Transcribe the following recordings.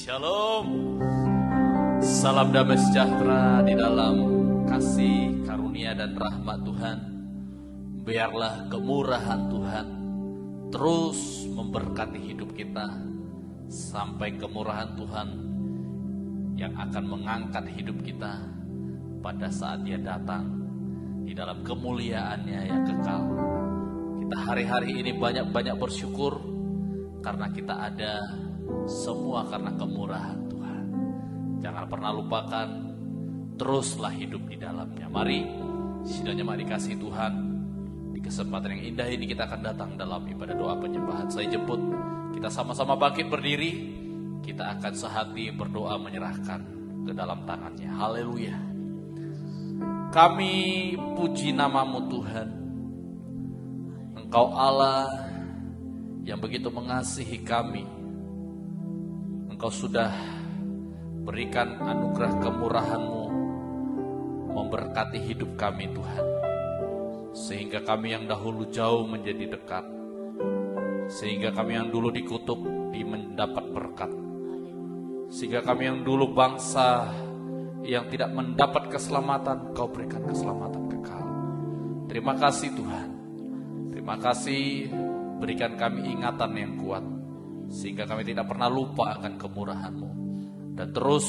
Shalom. Salam damai sejahtera di dalam kasih, karunia dan rahmat Tuhan. Biarlah kemurahan Tuhan terus memberkati hidup kita sampai kemurahan Tuhan yang akan mengangkat hidup kita pada saat Dia datang di dalam kemuliaannya yang kekal. Kita hari-hari ini banyak-banyak bersyukur karena kita ada semua karena kemurahan Tuhan. Jangan pernah lupakan, teruslah hidup di dalamnya. Mari, sidangnya mari dikasih Tuhan. Di kesempatan yang indah ini kita akan datang dalam ibadah doa penyembahan. Saya jemput, kita sama-sama bangkit berdiri. Kita akan sehati berdoa menyerahkan ke dalam tangannya. Haleluya. Kami puji namamu Tuhan. Engkau Allah yang begitu mengasihi kami. Engkau sudah berikan anugerah kemurahan-Mu memberkati hidup kami Tuhan. Sehingga kami yang dahulu jauh menjadi dekat. Sehingga kami yang dulu dikutuk mendapat berkat. Sehingga kami yang dulu bangsa yang tidak mendapat keselamatan, Kau berikan keselamatan kekal. Terima kasih Tuhan. Terima kasih, berikan kami ingatan yang kuat sehingga kami tidak pernah lupa akan kemurahan-Mu. Dan terus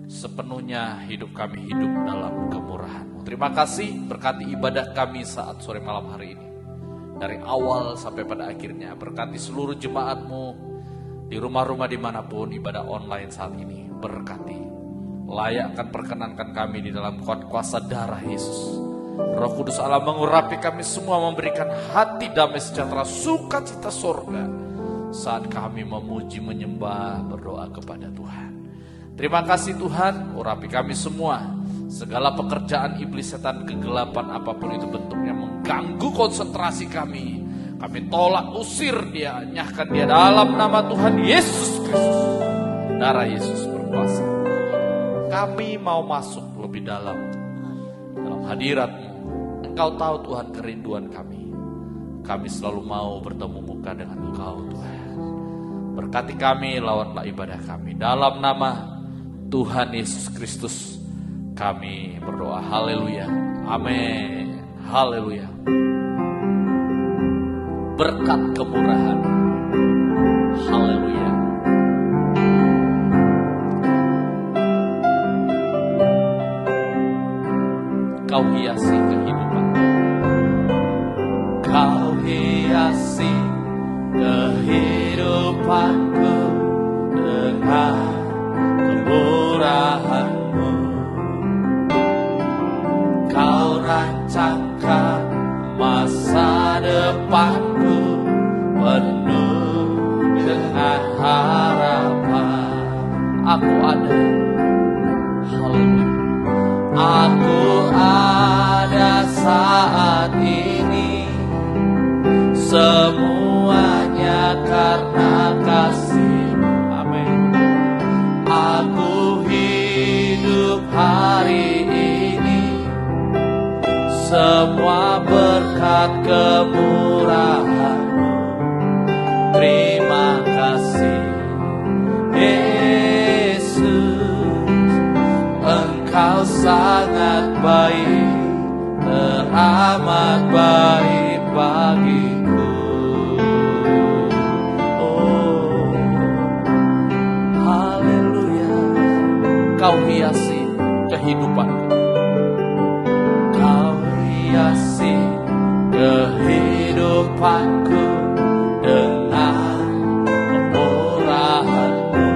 sepenuhnya hidup kami hidup dalam kemurahan-Mu. Terima kasih, berkati ibadah kami saat sore malam hari ini. Dari awal sampai pada akhirnya, berkati seluruh jemaat-Mu di rumah-rumah dimanapun ibadah online saat ini. Berkati, layakkan perkenankan kami di dalam kuasa darah Yesus. Roh Kudus Allah mengurapi kami semua, memberikan hati damai sejahtera, sukacita sorga saat kami memuji, menyembah, berdoa kepada Tuhan. Terima kasih Tuhan, urapi kami semua. Segala pekerjaan iblis, setan, kegelapan apapun itu bentuknya mengganggu konsentrasi kami, kami tolak, usir dia, nyahkan dia dalam nama Tuhan Yesus Kristus. Darah Yesus berkuasa. Kami mau masuk lebih dalam hadirat-Mu. Engkau tahu Tuhan kerinduan kami. Kami selalu mau bertemu muka dengan Engkau Tuhan. Berkati kami, lawanlah ibadah kami. Dalam nama Tuhan Yesus Kristus kami berdoa. Haleluya. Amin. Haleluya. Berkat kemurahan. Haleluya. Kau hiasi kehidupan. Kau hiasi kehidupanku dengan kemurahan-Mu. Kau rancangkan masa depanku penuh dengan harapan. Aku ada, haleluya. Aku ada saat ini, semuanya karena kasih-Mu. Amin. Aku hidup hari ini, semua berkat kemurahan-Mu. Terima kasih Yesus, Engkau sangat baik, teramat baik bagiku. Oh, haleluya. Kau hiasi kehidupanku. Kau hiasi kehidupanku dengan kemurahan-Mu.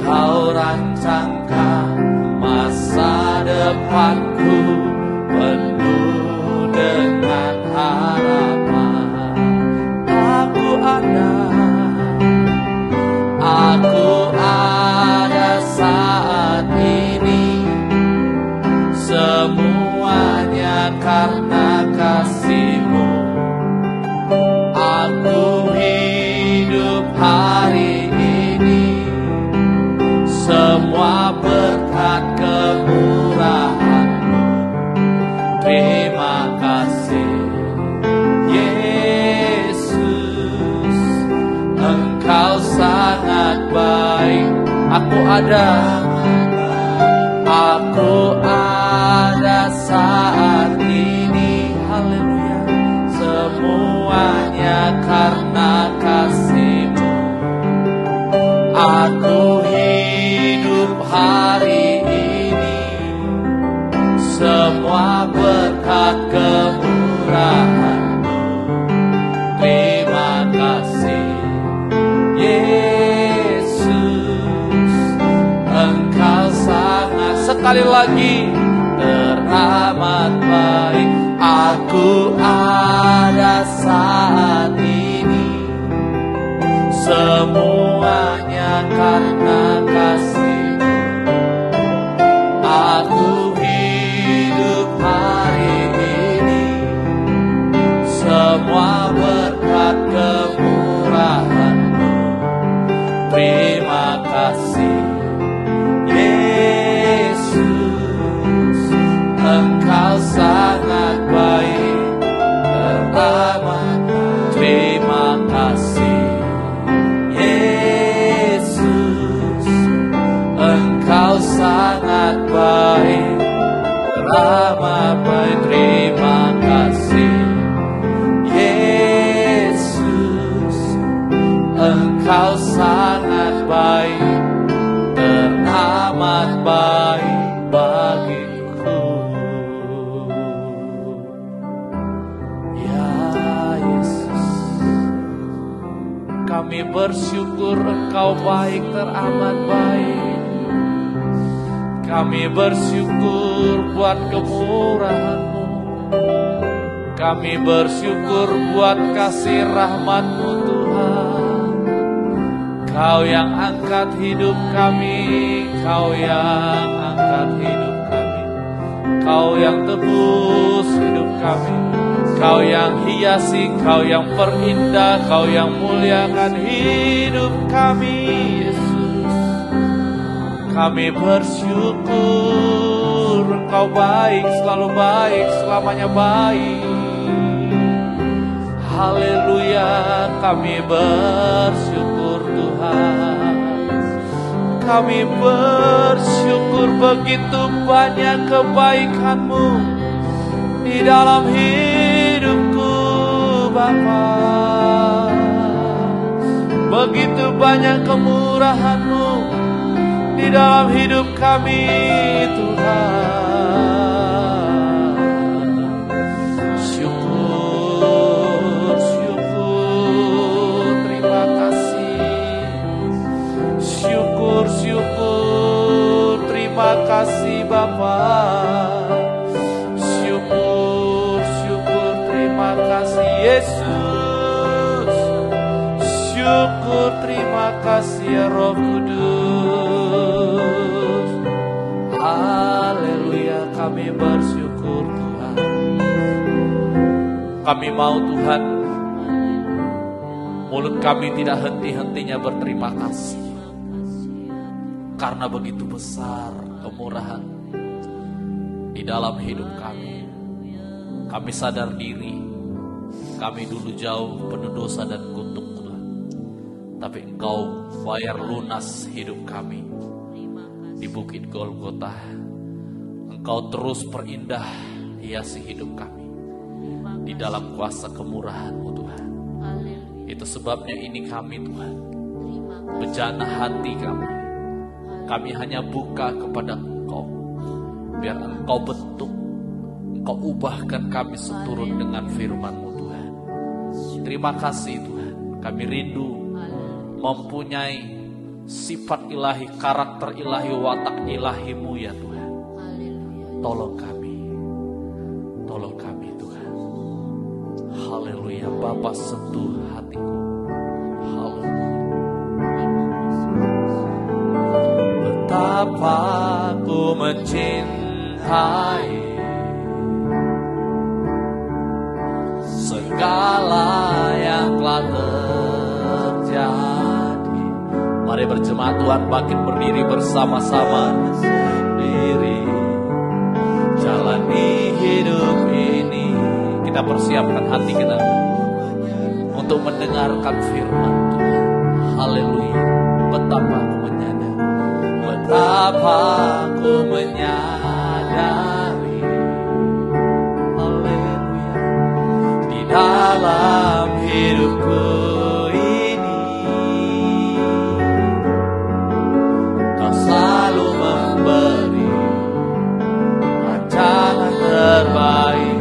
Kau rancangkan masa depanku penuh dengan harapan. Aku ada saat ini, semuanya karena kasih-Mu. Aku hidup hari ini, semua berkat kemurahan-Mu. Terima kasih Yesus, Engkau ada. Aku ada saat ini, haleluya. Semuanya karena kasih-Mu. Aku hidup hari ini, semua berkat kemurahan-Mu. Terima kasih Yesus, Engkau sangat, sekali lagi, teramat baik. Aku ada saat ini, semuanya karena kasih-Mu. Aku hidup hari ini, semua berkat kemurahan-Mu. Terima kasih Yesus, Engkau sangat baik, teramat. Terima kasih Yesus, Engkau sangat baik, teramat baik. Terima kasih Yesus, Engkau sangat baik, teramat baik bagiku. Ya Yesus, kami bersyukur Engkau baik, teramat baik. Kami bersyukur buat kemurahan-Mu. Kami bersyukur buat kasih rahmat-Mu Tuhan. Kau yang angkat hidup kami, Kau yang angkat hidup kami. Kau yang tebus hidup kami. Kau yang hiasi, Kau yang perindah, Kau yang muliakan hidup kami, Yesus. Kami bersyukur Engkau baik, selalu baik, selamanya baik. Haleluya, kami bersyukur Tuhan. Kami bersyukur begitu banyak kebaikan-Mu di dalam hidupku Bapa. Begitu banyak kemurahan-Mu di dalam hidup kami Tuhan. Syukur, syukur, terima kasih. Syukur, syukur, terima kasih Bapa. Syukur, syukur, terima kasih Yesus. Syukur, terima kasih ya Roh Kudus. Haleluya, kami bersyukur Tuhan. Kami mau Tuhan, mulut kami tidak henti-hentinya berterima kasih. Karena begitu besar kemurahan di dalam hidup kami. Kami sadar diri, kami dulu jauh penuh dosa dan kutuk Tuhan. Tapi Engkau bayar lunas hidup kami di Bukit Golgota. Engkau terus perindah hiasi hidup kami di dalam kuasa kemurahan-Mu Tuhan. Itu sebabnya ini kami Tuhan, bejana hati kami. Kami hanya buka kepada Engkau, biar Engkau bentuk, Engkau ubahkan kami seturut dengan firman-Mu Tuhan. Terima kasih Tuhan, kami rindu mempunyai sifat ilahi, karakter ilahi, watak ilahi-Mu ya Tuhan. Tolong kami Tuhan. Haleluya, Bapa sentuh hatiku. Haleluya. Betapa ku mencintai segala yang telah terjadi. Mari berjemaat Tuhan bangkit berdiri bersama-sama. Diri jalani hidup ini. Kita persiapkan hati kita untuk mendengarkan firman Tuhan. Haleluya. Betapa aku menyadari Betapa ku menyadari, haleluya, di dalam hidupku ini Kau selalu memberi rancangan terbaik.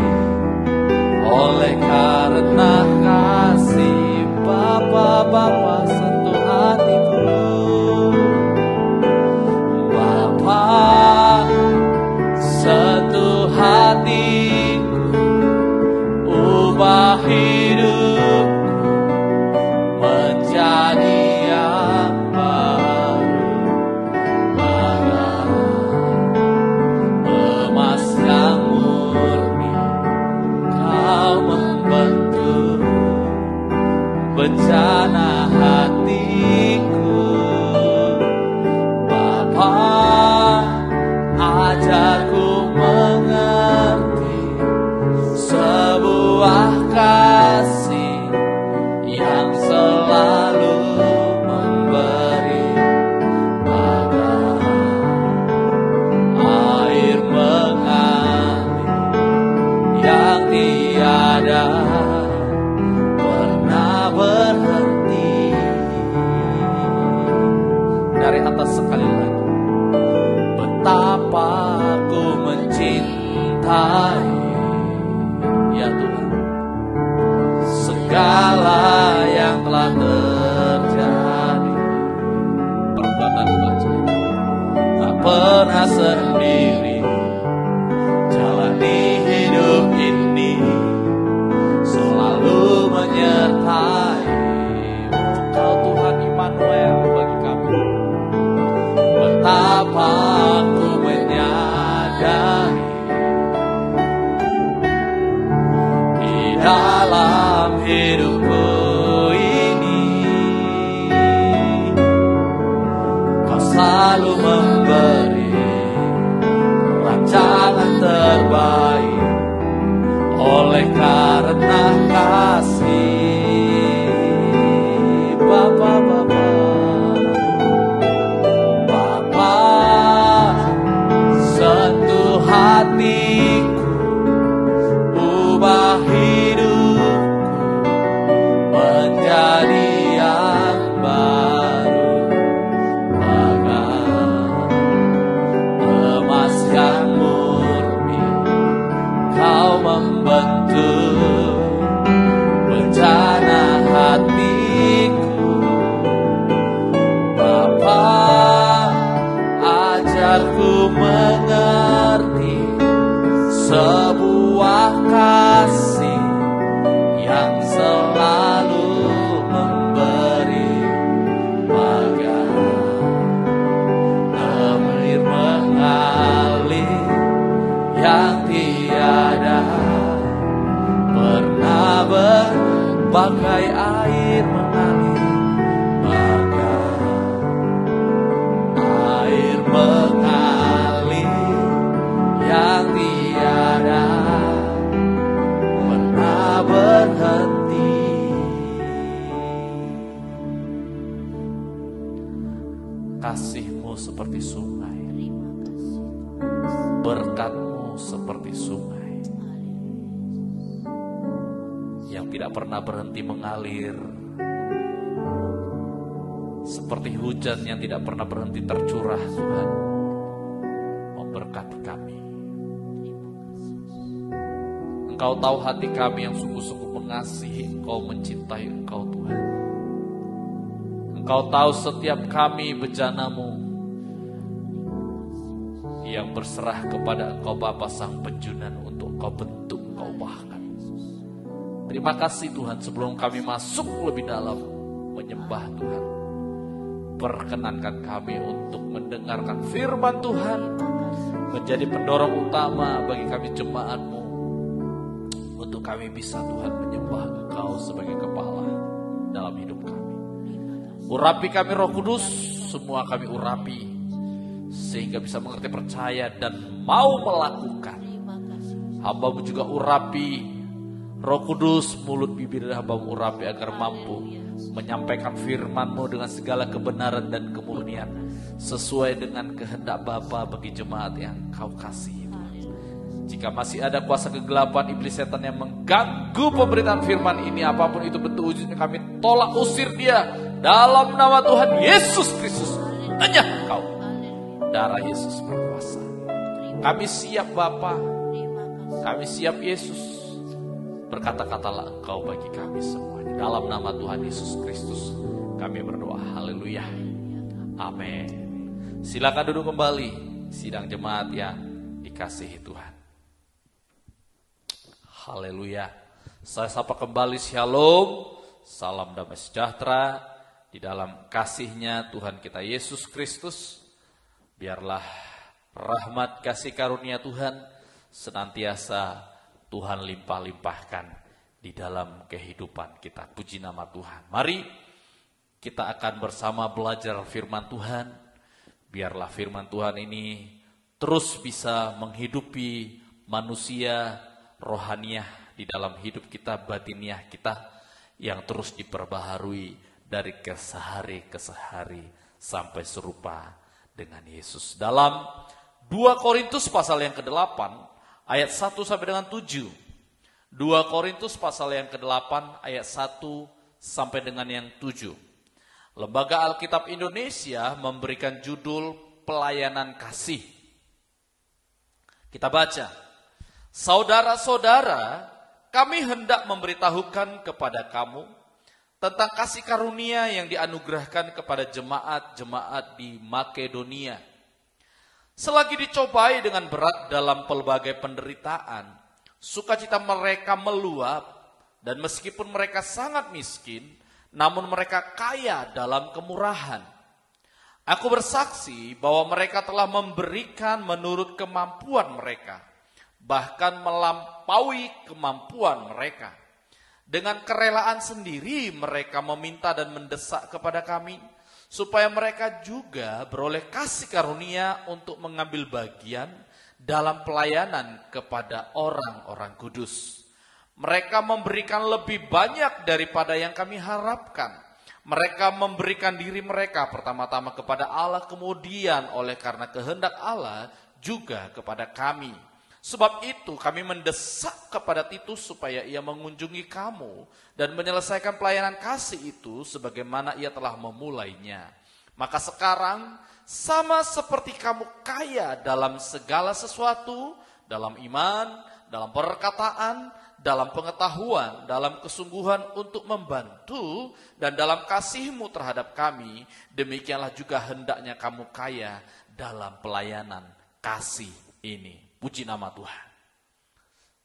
Oleh karena kasih Bapa sentuh hatiku, sentuh hatiku, ubah hidupku menjadi yang baru, bagai emas yang murni. Kau membentuk bencana hatiku, Bapa. Ajarku mengerti sebuah kasih yang selalu memberi, bagai air mengalir yang tiada pernah berhenti. Dari atas sekali lagi, betapa ku mencintai, ya Tuhan, segala yang telah terjadi. Perbuatan baca tak pernah sendiri, jalani hidup ini selalu menyertai. Kau Tuhan Immanuel bagi kami. Betapa ku menyadari, di dalam hidupku ini Kau selalu memberi rancangan terbaik. Oleh karena kasih Bapa, sentuh hatiku, ubah hidupku menjadi yang baru, bagai emas yang murni. Kau membentuk bencana hatiku, Bapa. Ajarku mengerti sebuah kasih yang selalu memberi, bagai air mengalir yang tiada pernah bagai air mengalir, air mengalir yang tiada pernah berhenti. Kasih-Mu seperti sungai, berkat-Mu seperti sungai yang tidak pernah berhenti mengalir, seperti hujan yang tidak pernah berhenti tercurah. Tuhan, memberkati kami. Engkau tahu hati kami yang sungguh-sungguh mengasihi Engkau, mencintai Engkau Tuhan. Engkau tahu setiap kami bejana-Mu yang berserah kepada Engkau Bapa Sang Penjunan untuk Engkau bentuk, Engkau ubahkan. Terima kasih Tuhan. Sebelum kami masuk lebih dalam menyembah Tuhan, perkenankan kami untuk mendengarkan firman Tuhan, menjadi pendorong utama bagi kami jemaat-Mu, untuk kami bisa Tuhan menyembah Engkau sebagai kepala dalam hidup kami. Urapi kami Roh Kudus, semua kami urapi, sehingga bisa mengerti, percaya, dan mau melakukan. Hamba-Mu juga urapi, Roh Kudus, mulut bibir hamba-Mu urapi agar mampu menyampaikan firman-Mu dengan segala kebenaran dan kemurnian sesuai dengan kehendak Bapa bagi jemaat yang Kau kasih. Jika masih ada kuasa kegelapan iblis setan yang mengganggu pemberitaan firman ini, apapun itu bentuk wujudnya, kami tolak usir dia dalam nama Tuhan Yesus Kristus. Hanya Engkau, darah Yesus berkuasa. Kami siap Bapa, kami siap Yesus. Berkata-katalah Engkau bagi kami semuanya. Dalam nama Tuhan Yesus Kristus kami berdoa. Haleluya. Amin. Silakan duduk kembali, sidang jemaat yang dikasihi Tuhan. Haleluya. Saya sapa kembali shalom, salam damai sejahtera di dalam kasih-Nya Tuhan kita Yesus Kristus. Biarlah rahmat kasih karunia Tuhan senantiasa Tuhan limpah-limpahkan di dalam kehidupan kita. Puji nama Tuhan. Mari kita akan bersama belajar firman Tuhan. Biarlah firman Tuhan ini terus bisa menghidupi manusia rohaniah di dalam hidup kita, batiniah kita yang terus diperbaharui dari kesehari ke sehari sampai serupa dengan Yesus. Dalam 2 Korintus pasal yang ke-8 ayat 1 sampai dengan 7. 2 Korintus pasal yang ke-8 ayat 1 sampai dengan yang 7. Lembaga Alkitab Indonesia memberikan judul Pelayanan Kasih. Kita baca. Saudara-saudara, kami hendak memberitahukan kepada kamu tentang kasih karunia yang dianugerahkan kepada jemaat-jemaat di Makedonia. Selagi dicobai dengan berat dalam pelbagai penderitaan, sukacita mereka meluap, dan meskipun mereka sangat miskin, namun mereka kaya dalam kemurahan. Aku bersaksi bahwa mereka telah memberikan menurut kemampuan mereka, bahkan melampaui kemampuan mereka. Dengan kerelaan sendiri mereka meminta dan mendesak kepada kami, supaya mereka juga beroleh kasih karunia untuk mengambil bagian dalam pelayanan kepada orang-orang kudus. Mereka memberikan lebih banyak daripada yang kami harapkan. Mereka memberikan diri mereka pertama-tama kepada Allah, kemudian oleh karena kehendak Allah juga kepada kami. Sebab itu kami mendesak kepada Titus supaya ia mengunjungi kamu dan menyelesaikan pelayanan kasih itu sebagaimana ia telah memulainya. Maka sekarang sama seperti kamu kaya dalam segala sesuatu, dalam iman, dalam perkataan, dalam pengetahuan, dalam kesungguhan untuk membantu, dan dalam kasihmu terhadap kami, demikianlah juga hendaknya kamu kaya dalam pelayanan kasih ini. Puji nama Tuhan.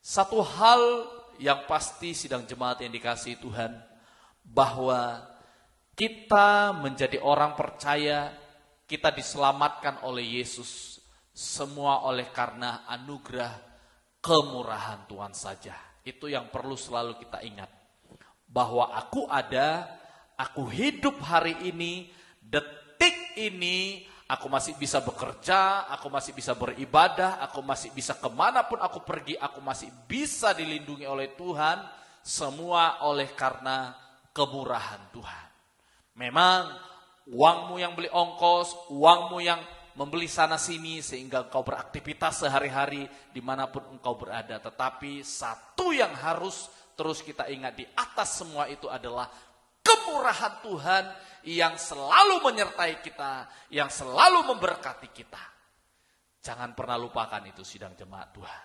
Satu hal yang pasti sidang jemaat yang dikasihi Tuhan, bahwa kita menjadi orang percaya, kita diselamatkan oleh Yesus, semua oleh karena anugerah kemurahan Tuhan saja. Itu yang perlu selalu kita ingat. Bahwa aku ada, aku hidup hari ini, detik ini, aku masih bisa bekerja, aku masih bisa beribadah, aku masih bisa kemanapun aku pergi, aku masih bisa dilindungi oleh Tuhan. Semua oleh karena kemurahan Tuhan. Memang uangmu yang beli ongkos, uangmu yang membeli sana sini sehingga engkau beraktivitas sehari-hari dimanapun engkau berada. Tetapi satu yang harus terus kita ingat di atas semua itu adalah kemurahan Tuhan yang selalu menyertai kita, yang selalu memberkati kita. Jangan pernah lupakan itu sidang jemaat Tuhan.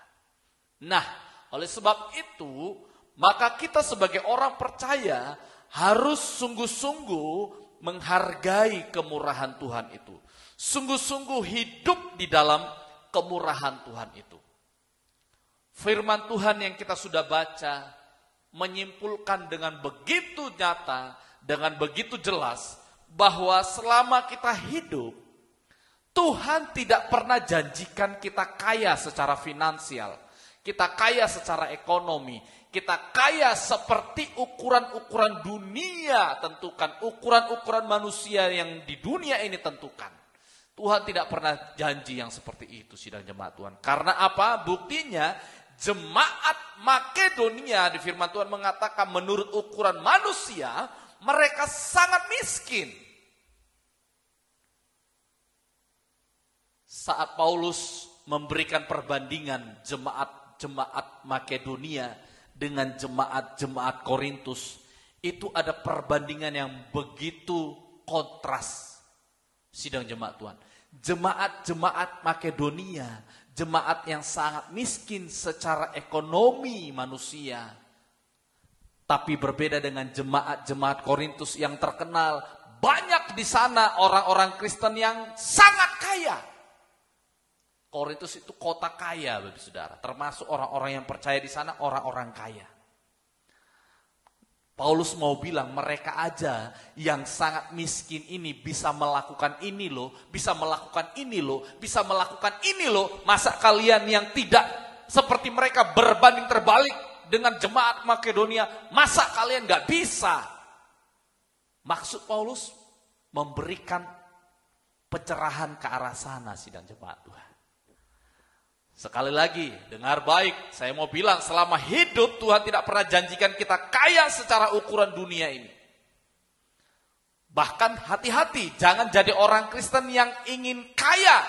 Nah, oleh sebab itu, maka kita sebagai orang percaya harus sungguh-sungguh menghargai kemurahan Tuhan itu. Sungguh-sungguh hidup di dalam kemurahan Tuhan itu. Firman Tuhan yang kita sudah baca menyimpulkan dengan begitu nyata, dengan begitu jelas, bahwa selama kita hidup, Tuhan tidak pernah janjikan kita kaya secara finansial, kita kaya secara ekonomi, kita kaya seperti ukuran-ukuran dunia tentukan, ukuran-ukuran manusia yang di dunia ini tentukan. Tuhan tidak pernah janji yang seperti itu, sidang jemaat Tuhan. Karena apa? Buktinya jemaat Makedonia di firman Tuhan mengatakan menurut ukuran manusia, Mereka sangat miskin. Saat Paulus memberikan perbandingan jemaat-jemaat Makedonia dengan jemaat-jemaat Korintus, itu ada perbandingan yang begitu kontras. Sidang jemaat Tuhan, jemaat-jemaat Makedonia, jemaat yang sangat miskin secara ekonomi manusia, tapi berbeda dengan jemaat-jemaat Korintus yang terkenal. Banyak di sana orang-orang Kristen yang sangat kaya. Korintus itu kota kaya, Bapak Saudara. Termasuk orang-orang yang percaya di sana, orang-orang kaya. Paulus mau bilang mereka aja yang sangat miskin ini bisa melakukan ini loh, bisa melakukan ini loh, bisa melakukan ini loh. Masa kalian yang tidak seperti mereka berbanding terbalik dengan jemaat Makedonia, masa kalian gak bisa? Maksud Paulus memberikan pencerahan ke arah sana, sidang jemaat Tuhan. Sekali lagi, dengar baik, saya mau bilang selama hidup Tuhan tidak pernah janjikan kita kaya secara ukuran dunia ini. Bahkan hati-hati, jangan jadi orang Kristen yang ingin kaya.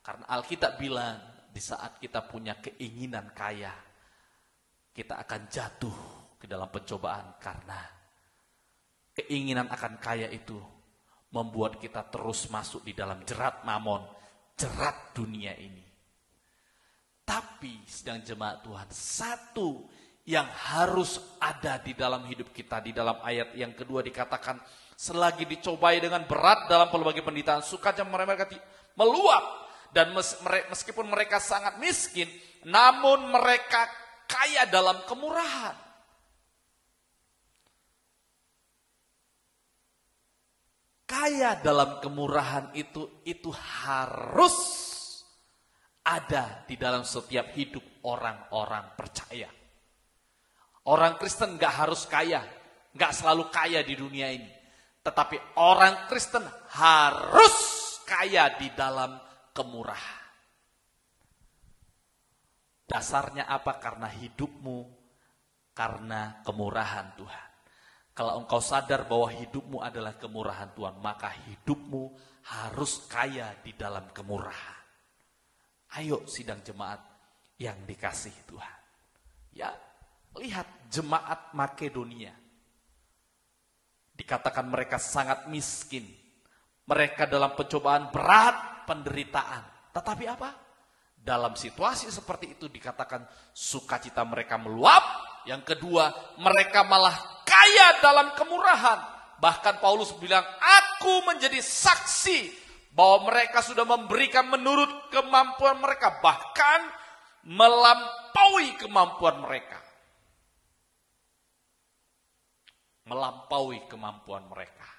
Karena Alkitab bilang, di saat kita punya keinginan kaya, kita akan jatuh ke dalam pencobaan. Karena keinginan akan kaya itu membuat kita terus masuk di dalam jerat mamon, jerat dunia ini. Tapi sedang jemaat Tuhan, satu yang harus ada di dalam hidup kita, di dalam ayat yang kedua dikatakan, selagi dicobai dengan berat dalam pelbagai penderitaan, sukacita mereka meluap. Dan meskipun mereka sangat miskin, namun mereka kaya dalam kemurahan. Kaya dalam kemurahan itu harus ada di dalam setiap hidup orang-orang percaya. Orang Kristen gak harus kaya, gak selalu kaya di dunia ini. Tetapi orang Kristen harus kaya di dalam kemurahan. Dasarnya apa? Karena hidupmu, karena kemurahan Tuhan. Kalau engkau sadar bahwa hidupmu adalah kemurahan Tuhan, maka hidupmu harus kaya di dalam kemurahan. Ayo sidang jemaat yang dikasih Tuhan. Ya, lihat jemaat Makedonia. Dikatakan mereka sangat miskin. Mereka dalam pencobaan berat, penderitaan. Tetapi apa? Dalam situasi seperti itu dikatakan sukacita mereka meluap. Yang kedua, mereka malah kaya dalam kemurahan. Bahkan Paulus bilang, aku menjadi saksi bahwa mereka sudah memberikan menurut kemampuan mereka, bahkan melampaui kemampuan mereka. Melampaui kemampuan mereka.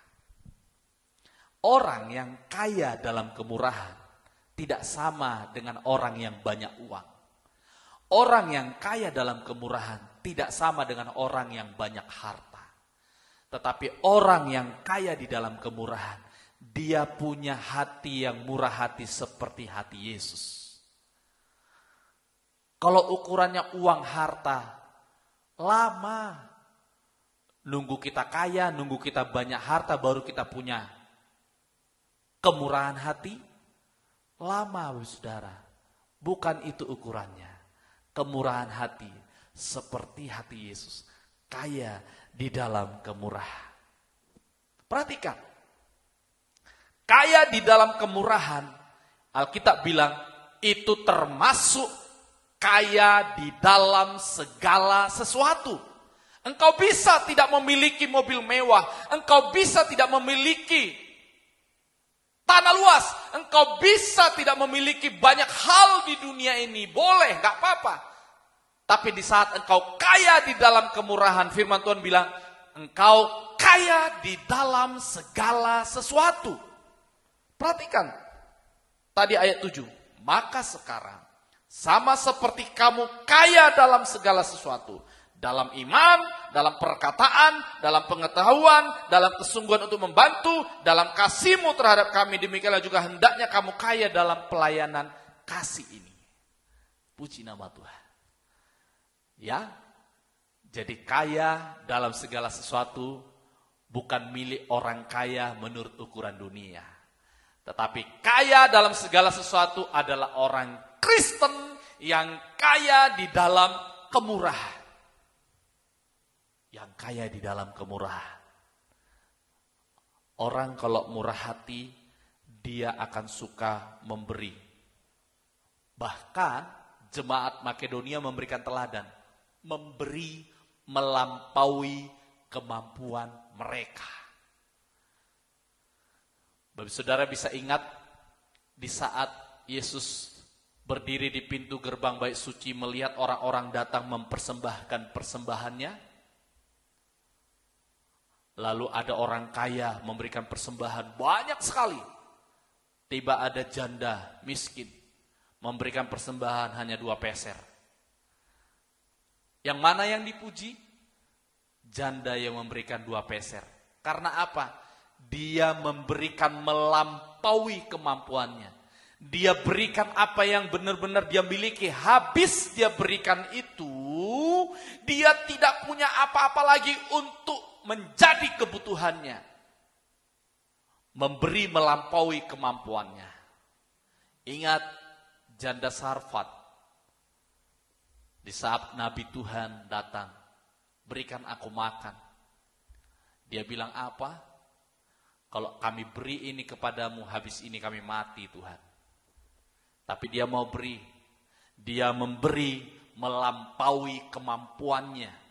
Orang yang kaya dalam kemurahan tidak sama dengan orang yang banyak uang. Orang yang kaya dalam kemurahan tidak sama dengan orang yang banyak harta. Tetapi orang yang kaya di dalam kemurahan, dia punya hati yang murah hati seperti hati Yesus. Kalau ukurannya uang harta, lama. Nunggu kita kaya, nunggu kita banyak harta, baru kita punya kemurahan hati. Lama, saudara. Bukan itu ukurannya. Kemurahan hati seperti hati Yesus. Kaya di dalam kemurahan. Perhatikan. Kaya di dalam kemurahan, Alkitab bilang itu termasuk kaya di dalam segala sesuatu. Engkau bisa tidak memiliki mobil mewah, engkau bisa tidak memiliki tanah luas, engkau bisa tidak memiliki banyak hal di dunia ini, boleh, gak apa-apa. Tapi di saat engkau kaya di dalam kemurahan, firman Tuhan bilang, engkau kaya di dalam segala sesuatu. Perhatikan, tadi ayat 7. Maka sekarang, sama seperti kamu kaya dalam segala sesuatu. Dalam iman, dalam perkataan, dalam pengetahuan, dalam kesungguhan untuk membantu, dalam kasihmu terhadap kami, demikianlah juga hendaknya kamu kaya dalam pelayanan kasih ini. Puji nama Tuhan. Ya, jadi kaya dalam segala sesuatu bukan milik orang kaya menurut ukuran dunia. Tetapi kaya dalam segala sesuatu adalah orang Kristen yang kaya di dalam kemurahan. Yang kaya di dalam kemurahan. Orang kalau murah hati, dia akan suka memberi. Bahkan jemaat Makedonia memberikan teladan. Memberi melampaui kemampuan mereka. Bapak saudara bisa ingat di saat Yesus berdiri di pintu gerbang bait suci melihat orang-orang datang mempersembahkan persembahannya. Lalu ada orang kaya memberikan persembahan banyak sekali. Tiba ada janda miskin memberikan persembahan hanya 2 peser. Yang mana yang dipuji? Janda yang memberikan 2 peser. Karena apa? Dia memberikan melampaui kemampuannya. Dia berikan apa yang benar-benar dia miliki. Habis dia berikan itu, dia tidak punya apa-apa lagi untuk menjadi kebutuhannya. Memberi melampaui kemampuannya. Ingat janda Sarfat. Di saat Nabi Tuhan datang, berikan aku makan. Dia bilang apa? Kalau kami beri ini kepadamu, habis ini kami mati Tuhan. Tapi dia mau beri. Dia memberi melampaui kemampuannya.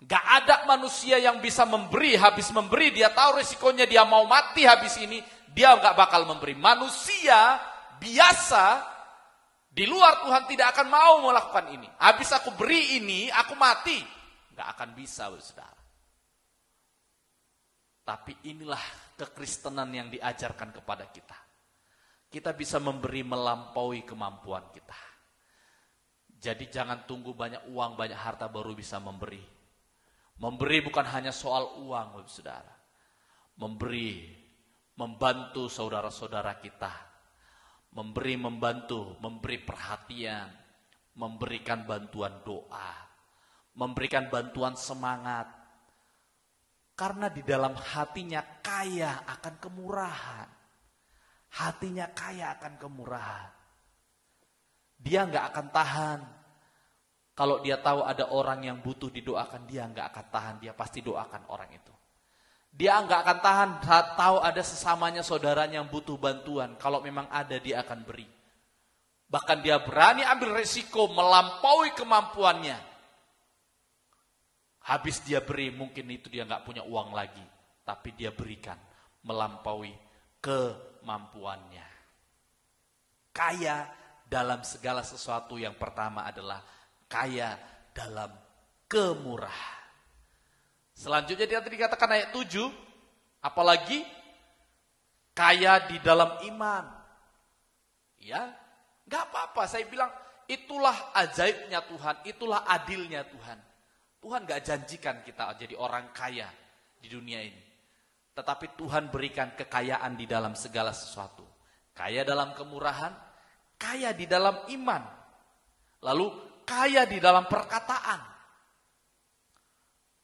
Gak ada manusia yang bisa memberi, habis memberi dia tahu risikonya dia mau mati habis ini, dia gak bakal memberi. Manusia biasa di luar Tuhan tidak akan mau melakukan ini. Habis aku beri ini, aku mati. Gak akan bisa, saudara. Tapi inilah kekristenan yang diajarkan kepada kita. Kita bisa memberi melampaui kemampuan kita. Jadi jangan tunggu banyak uang, banyak harta baru bisa memberi. Memberi bukan hanya soal uang, saudara. Memberi, membantu saudara-saudara kita. Memberi, membantu, memberi perhatian. Memberikan bantuan doa. Memberikan bantuan semangat. Karena di dalam hatinya kaya akan kemurahan. Hatinya kaya akan kemurahan. Dia gak akan tahan. Kalau dia tahu ada orang yang butuh didoakan, dia nggak akan tahan, dia pasti doakan orang itu. Dia nggak akan tahan saat tahu ada sesamanya saudaranya yang butuh bantuan. Kalau memang ada, dia akan beri. Bahkan dia berani ambil resiko melampaui kemampuannya. Habis dia beri, mungkin itu dia nggak punya uang lagi, tapi dia berikan melampaui kemampuannya. Kaya dalam segala sesuatu yang pertama adalah kaya dalam kemurahan. Selanjutnya dia tadi dikatakan ayat 7, apalagi kaya di dalam iman. Ya, enggak apa-apa, saya bilang itulah ajaibnya Tuhan, itulah adilnya Tuhan. Tuhan enggak janjikan kita jadi orang kaya di dunia ini. Tetapi Tuhan berikan kekayaan di dalam segala sesuatu. Kaya dalam kemurahan, kaya di dalam iman. Lalu kaya di dalam perkataan.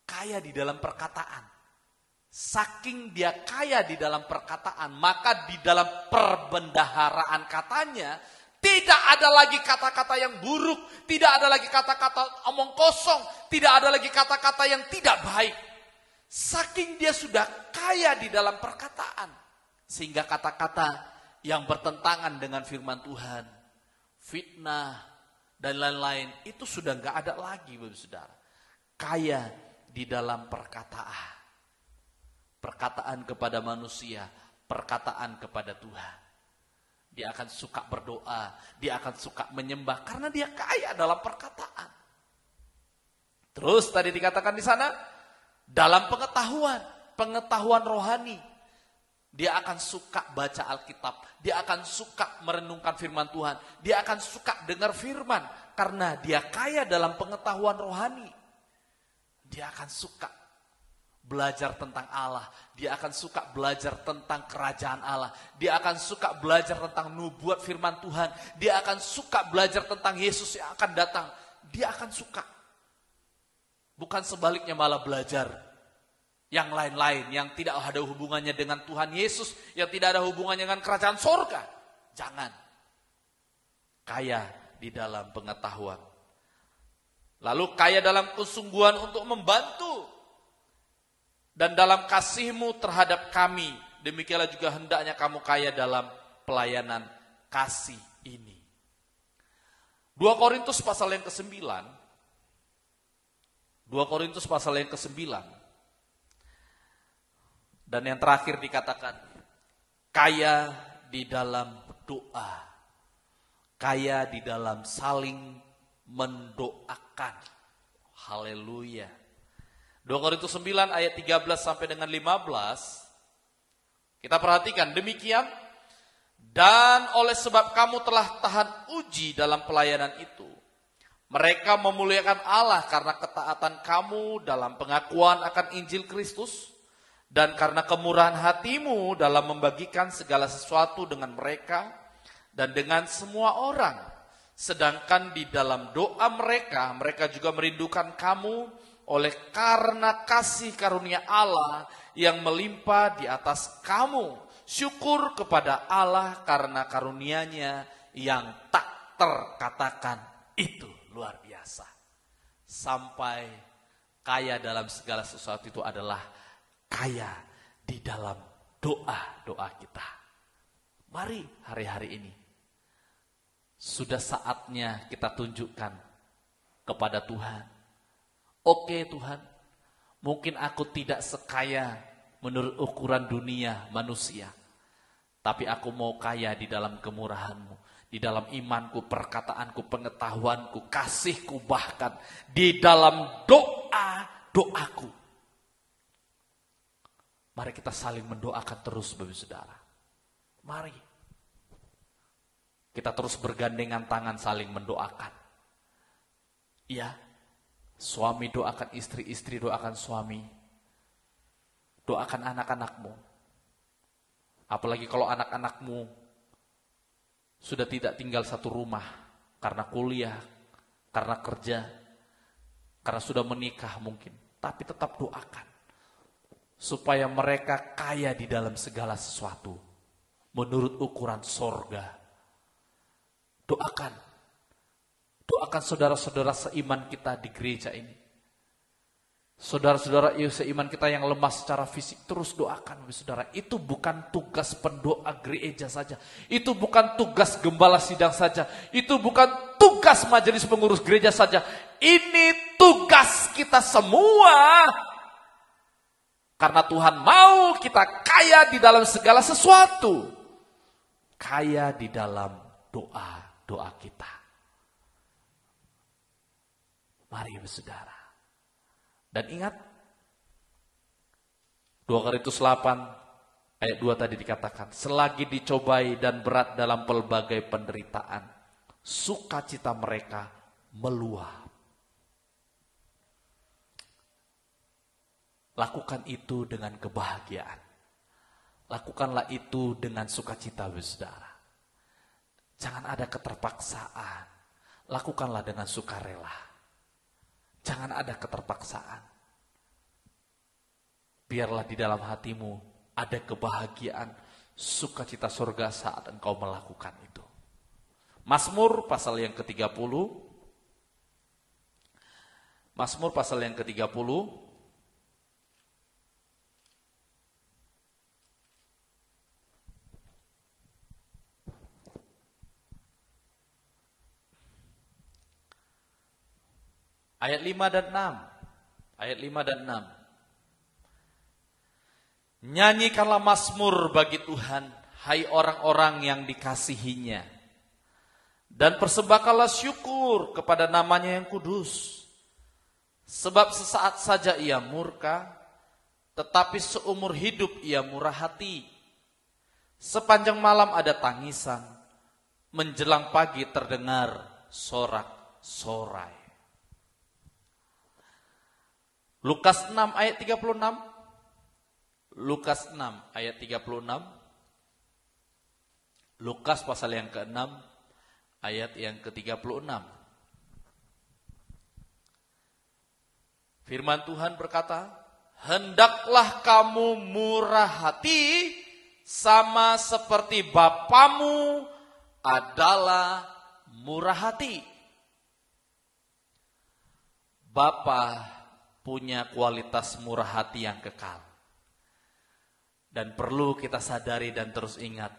Kaya di dalam perkataan. Saking dia kaya di dalam perkataan, maka di dalam perbendaharaan katanya, tidak ada lagi kata-kata yang buruk, tidak ada lagi kata-kata omong kosong, tidak ada lagi kata-kata yang tidak baik. Saking dia sudah kaya di dalam perkataan, sehingga kata-kata yang bertentangan dengan firman Tuhan, fitnah, dan lain-lain, itu sudah gak ada lagi, Bapak Saudara. Kaya di dalam perkataan. Perkataan kepada manusia, perkataan kepada Tuhan. Dia akan suka berdoa, dia akan suka menyembah, karena dia kaya dalam perkataan. Terus tadi dikatakan di sana, dalam pengetahuan rohani. Dia akan suka baca Alkitab. Dia akan suka merenungkan firman Tuhan. Dia akan suka dengar firman. Karena dia kaya dalam pengetahuan rohani. Dia akan suka belajar tentang Allah. Dia akan suka belajar tentang kerajaan Allah. Dia akan suka belajar tentang nubuat firman Tuhan. Dia akan suka belajar tentang Yesus yang akan datang. Dia akan suka. Bukan sebaliknya malah belajar yang lain-lain yang tidak ada hubungannya dengan Tuhan Yesus, yang tidak ada hubungannya dengan kerajaan sorga. Jangan. Kaya di dalam pengetahuan. Lalu kaya dalam kesungguhan untuk membantu. Dan dalam kasihmu terhadap kami, demikianlah juga hendaknya kamu kaya dalam pelayanan kasih ini. 2 Korintus pasal yang ke-9. 2 Korintus pasal yang ke-9. Dan yang terakhir dikatakan, kaya di dalam doa. Kaya di dalam saling mendoakan. Haleluya. 2 Korintus 9 ayat 13 sampai dengan 15. Kita perhatikan demikian. Dan oleh sebab kamu telah tahan uji dalam pelayanan itu, mereka memuliakan Allah karena ketaatan kamu dalam pengakuan akan Injil Kristus. Dan karena kemurahan hatimu dalam membagikan segala sesuatu dengan mereka dan dengan semua orang. Sedangkan di dalam doa mereka, mereka juga merindukan kamu oleh karena kasih karunia Allah yang melimpah di atas kamu. Syukur kepada Allah karena karunia-Nya yang tak terkatakan. Itu luar biasa. Sampai kaya dalam segala sesuatu itu adalah kaya di dalam doa-doa kita. Mari hari-hari ini sudah saatnya kita tunjukkan kepada Tuhan. Oke Tuhan, mungkin aku tidak sekaya menurut ukuran dunia manusia. Tapi aku mau kaya di dalam kemurahan-Mu, di dalam imanku, perkataanku, pengetahuanku, kasihku, bahkan di dalam doa-doaku. Mari kita saling mendoakan terus, Bapak Saudara. Mari. Kita terus bergandengan tangan saling mendoakan. Ya, suami doakan istri, istri doakan suami. Doakan anak-anakmu. Apalagi kalau anak-anakmu sudah tidak tinggal satu rumah karena kuliah, karena kerja, karena sudah menikah mungkin. Tapi tetap doakan. Supaya mereka kaya di dalam segala sesuatu. Menurut ukuran sorga. Doakan. Doakan saudara-saudara seiman kita di gereja ini. Saudara-saudara seiman kita yang lemah secara fisik. Terus doakan saudara. Itu bukan tugas pendoa gereja saja. Itu bukan tugas gembala sidang saja. Itu bukan tugas majelis pengurus gereja saja. Ini tugas kita semua. Karena Tuhan mau kita kaya di dalam segala sesuatu. Kaya di dalam doa-doa kita. Mari saudara. Dan ingat, 2 Korintus 8 ayat 2 tadi dikatakan, selagi dicobai dan berat dalam pelbagai penderitaan, sukacita mereka meluap. Lakukan itu dengan kebahagiaan. Lakukanlah itu dengan sukacita, saudara. Jangan ada keterpaksaan. Lakukanlah dengan sukarela. Jangan ada keterpaksaan. Biarlah di dalam hatimu ada kebahagiaan, sukacita surga saat engkau melakukan itu. Mazmur pasal yang ke-30. Mazmur pasal yang ke-30. Ayat 5 dan 6. Ayat 5 dan 6. Nyanyikanlah mazmur bagi Tuhan, hai orang-orang yang dikasihinya. Dan persembahkanlah syukur kepada namanya yang kudus. Sebab sesaat saja ia murka, tetapi seumur hidup ia murah hati. Sepanjang malam ada tangisan, menjelang pagi terdengar sorak-sorai. Lukas 6 ayat 36. Lukas 6 ayat 36. Lukas pasal yang ke-6 ayat yang ke-36. Firman Tuhan berkata, hendaklah kamu murah hati sama seperti Bapamu adalah murah hati. Bapa punya kualitas murah hati yang kekal. Dan perlu kita sadari dan terus ingat,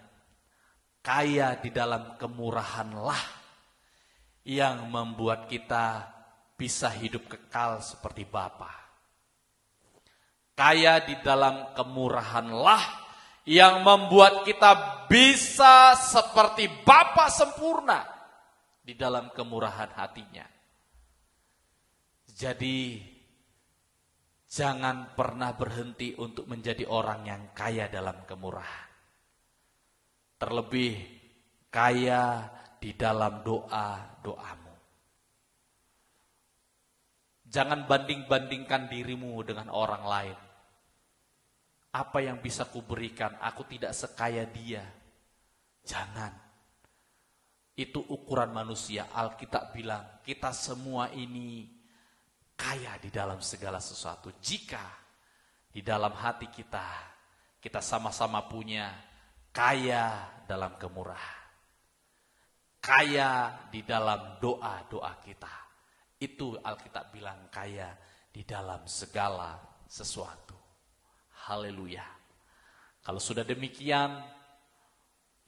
kaya di dalam kemurahanlah yang membuat kita bisa hidup kekal seperti Bapa. Kaya di dalam kemurahanlah yang membuat kita bisa seperti Bapa sempurna di dalam kemurahan hatinya. Jadi jangan pernah berhenti untuk menjadi orang yang kaya dalam kemurahan. Terlebih kaya di dalam doa-doamu. Jangan banding-bandingkan dirimu dengan orang lain. Apa yang bisa kuberikan, aku tidak sekaya dia. Jangan. Itu ukuran manusia. Alkitab bilang, kita semua ini kaya di dalam segala sesuatu. Jika di dalam hati kita sama-sama punya kaya dalam kemurahan. Kaya di dalam doa-doa kita. Itu Alkitab bilang kaya di dalam segala sesuatu. Haleluya. Kalau sudah demikian,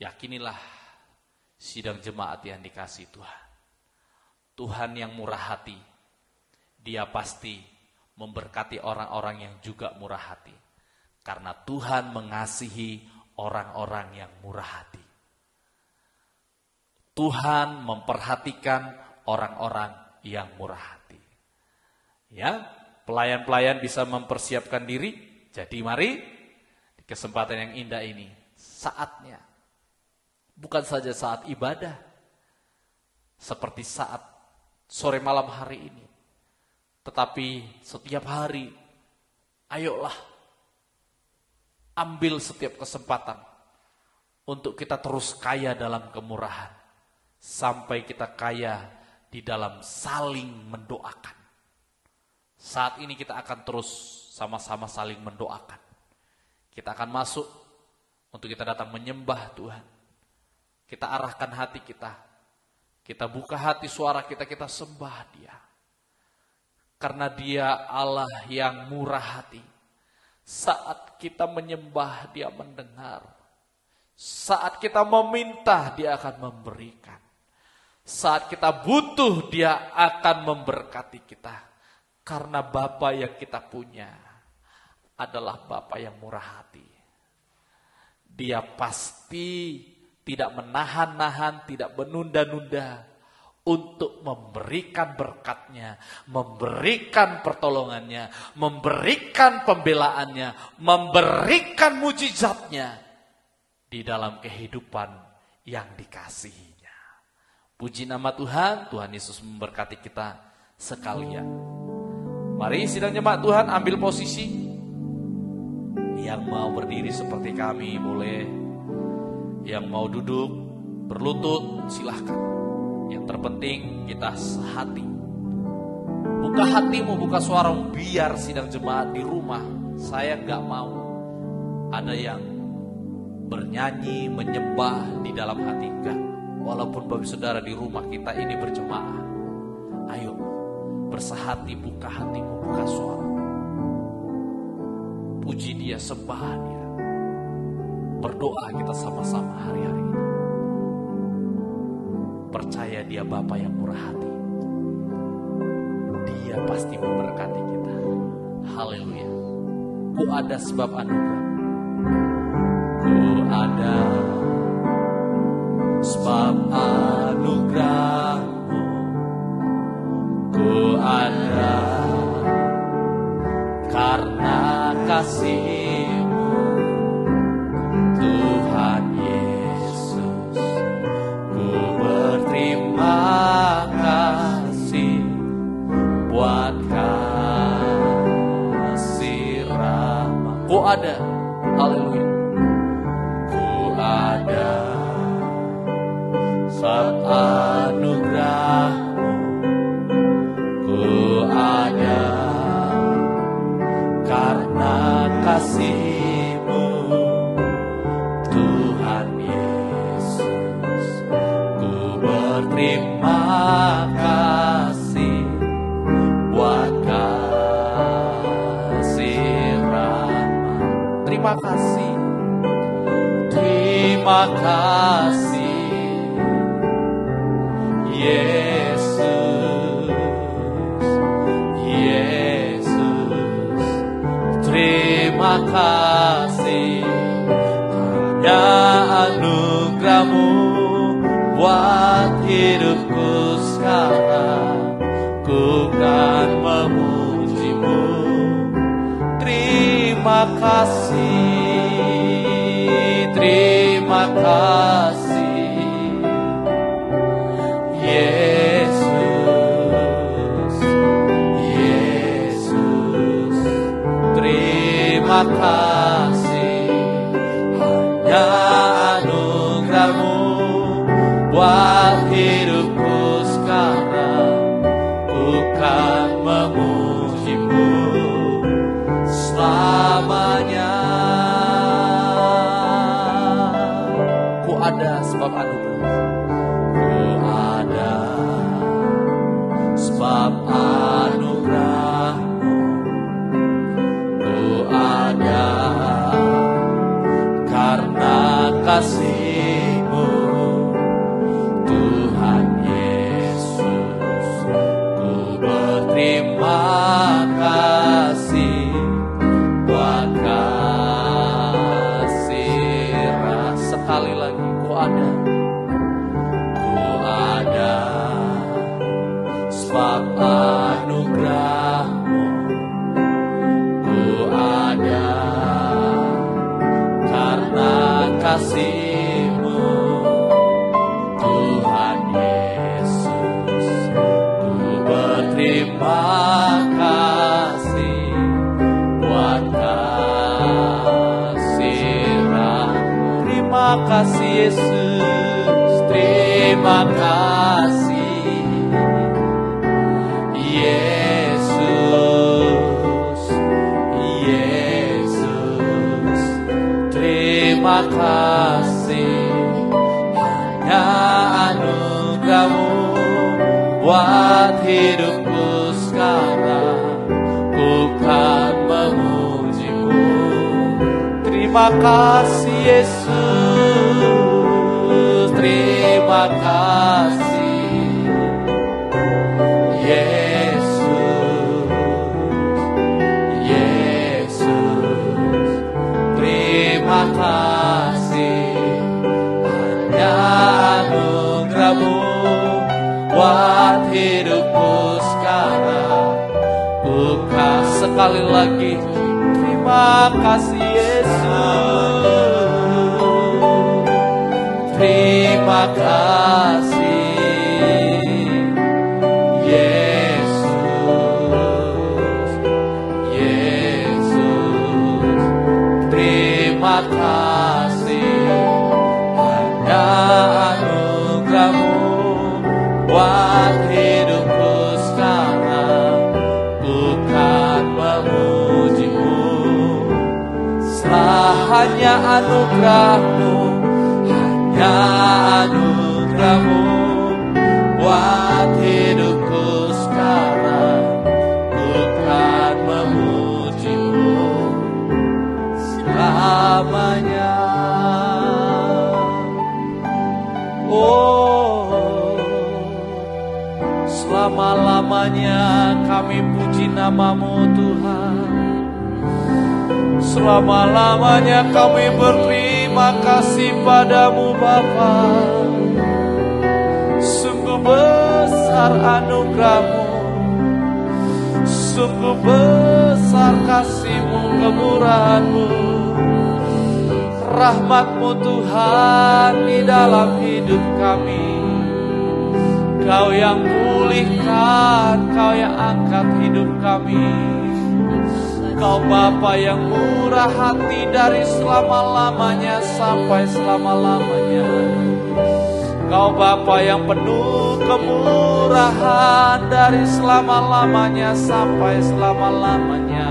yakinilah sidang jemaat yang dikasihi Tuhan. Tuhan yang murah hati, Dia pasti memberkati orang-orang yang juga murah hati. Karena Tuhan mengasihi orang-orang yang murah hati. Tuhan memperhatikan orang-orang yang murah hati. Ya, pelayan-pelayan bisa mempersiapkan diri. Jadi mari, di kesempatan yang indah ini, saatnya. Bukan saja saat ibadah. Seperti saat sore malam hari ini. Tetapi setiap hari, ayolah ambil setiap kesempatan untuk kita terus kaya dalam kemurahan. Sampai kita kaya di dalam saling mendoakan. Saat ini kita akan terus sama-sama saling mendoakan. Kita akan masuk untuk kita datang menyembah Tuhan. Kita arahkan hati kita. Kita buka hati suara kita, kita sembah Dia. Karena Dia Allah yang murah hati. Saat kita menyembah, Dia mendengar. Saat kita meminta, Dia akan memberikan. Saat kita butuh, Dia akan memberkati kita. Karena Bapa yang kita punya adalah Bapa yang murah hati. Dia pasti tidak menahan-nahan, tidak menunda-nunda untuk memberikan berkat-Nya, memberikan pertolongannya, memberikan pembelaannya, memberikan mujizat-Nya di dalam kehidupan yang dikasihinya. Puji nama Tuhan, Tuhan Yesus memberkati kita sekalian. Mari sidang jemaat Tuhan ambil posisi. Yang mau berdiri seperti kami boleh. Yang mau duduk berlutut silahkan. Yang terpenting kita sehati. Buka hatimu, buka suaramu. Biar sidang jemaat di rumah. Saya gak mau ada yang bernyanyi, menyembah di dalam hati. Enggak. Walaupun bagi saudara di rumah kita ini berjemaah. Ayo bersehati, buka hatimu, buka suara. Puji Dia, sembah Dia. Berdoa kita sama-sama hari-hari ini. Percaya Dia Bapa yang murah hati. Dia pasti memberkati kita. Haleluya. Ku ada sebab anugerah. Ku ada sebab anugerah-Mu. Ku ada karena kasih-Mu, Tuhan Yesus. Ku berterima kasih buat kasih rahmat. Ku ada, haleluya. Ku ada sebab anugerah. Ku ada karena berterima kasih buat kasih rahmat. Terima kasih, terima kasih Yesus, Yesus. Terima kasih hanya anugerah-Mu buat hidupku sekarang. Ku kan memuji-Mu. Terima kasih, terima kasih Yesus, Yesus. Terima kasih hanya anugerah-Mu buat hidupku sekarang. Ku kan memuji-Mu selamanya. Ku ada sebab anugerah, ku ada sebab anugerah-Mu, ku ada karena kasih-Mu Tuhan Yesus. Ku berterima kasih buat kasih rahmat. Sekali lagi, ku ada sebab anugerah-Mu, ku ada karena kasih-Mu Tuhan Yesus. Ku berterima kasih buat kasih rahmat. Terima kasih Yesus, terima kasih Yesus, Yesus. Terima kasih hanya anugerah-Mu buat hidupku sekarang. Ku kan memuji-Mu. Terima kasih Yesus, terima kasih Yesus, Yesus. Terima kasih hanya anugerah-Mu buat hidupku sekarang. Bukan sekali lagi, terima kasih Yesus, terima kasih Yesus, Yesus. Terima kasih hanya anugerah-Mu buat hidupku sekarang. Bukan memuji-Mu, hanya anugerah-Mu, hanya anugerah-Mu buat hidupku sekarang. Bukan memuji-Mu selamanya. Oh, selama-lamanya kami puji nama-Mu Tuhan. Selama-lamanya kami berterima kasih padamu Bapa. Sungguh besar anugerah-Mu, sungguh besar kasih-Mu, kemurahan-Mu, rahmat-Mu Tuhan di dalam hidup kami. Kau yang pulihkan, Kau yang angkat hidup kami. Kau Bapa yang murah hati dari selama-lamanya sampai selama-lamanya. Kau Bapa yang penuh kemurahan dari selama-lamanya sampai selama-lamanya.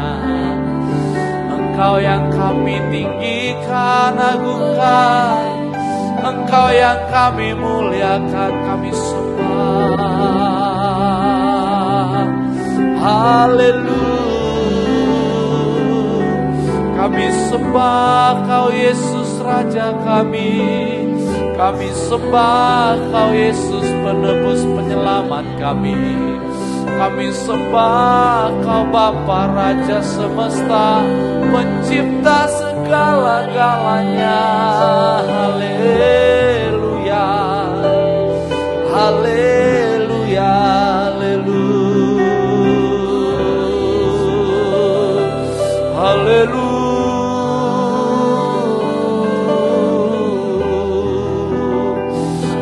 Engkau yang kami tinggikan, agungkan. Engkau yang kami muliakan, kami sembah. Haleluya. Kami sembah Kau Yesus Raja kami. Kami sembah Kau Yesus penebus penyelamat kami. Kami sembah Kau Bapa Raja semesta, pencipta segala-galanya. Haleluya, haleluya, haleluya, haleluya.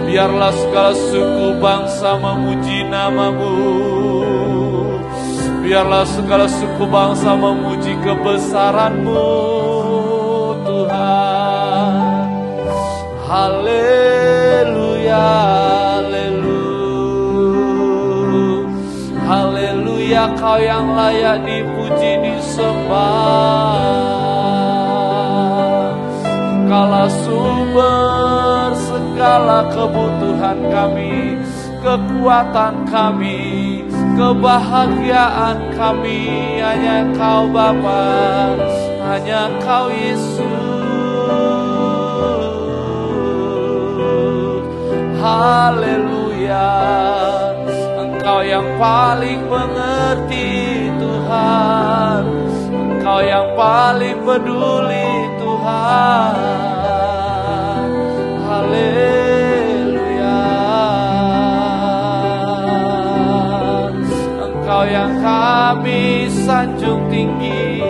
Biarlah segala suku bangsa memuji nama-Mu. Biarlah segala suku bangsa memuji kebesaran-Mu, Tuhan. Haleluya, haleluya, haleluya. Kau yang layak dipuji, disembah. Kaulah sumber segala kebutuhan kami, kekuatan kami, kebahagiaan kami. Hanya Kau Bapa, hanya Kau Yesus. Haleluya. Engkau yang paling mengerti Tuhan, Engkau yang paling peduli Tuhan. Haleluya. Engkau yang kami sanjung tinggi,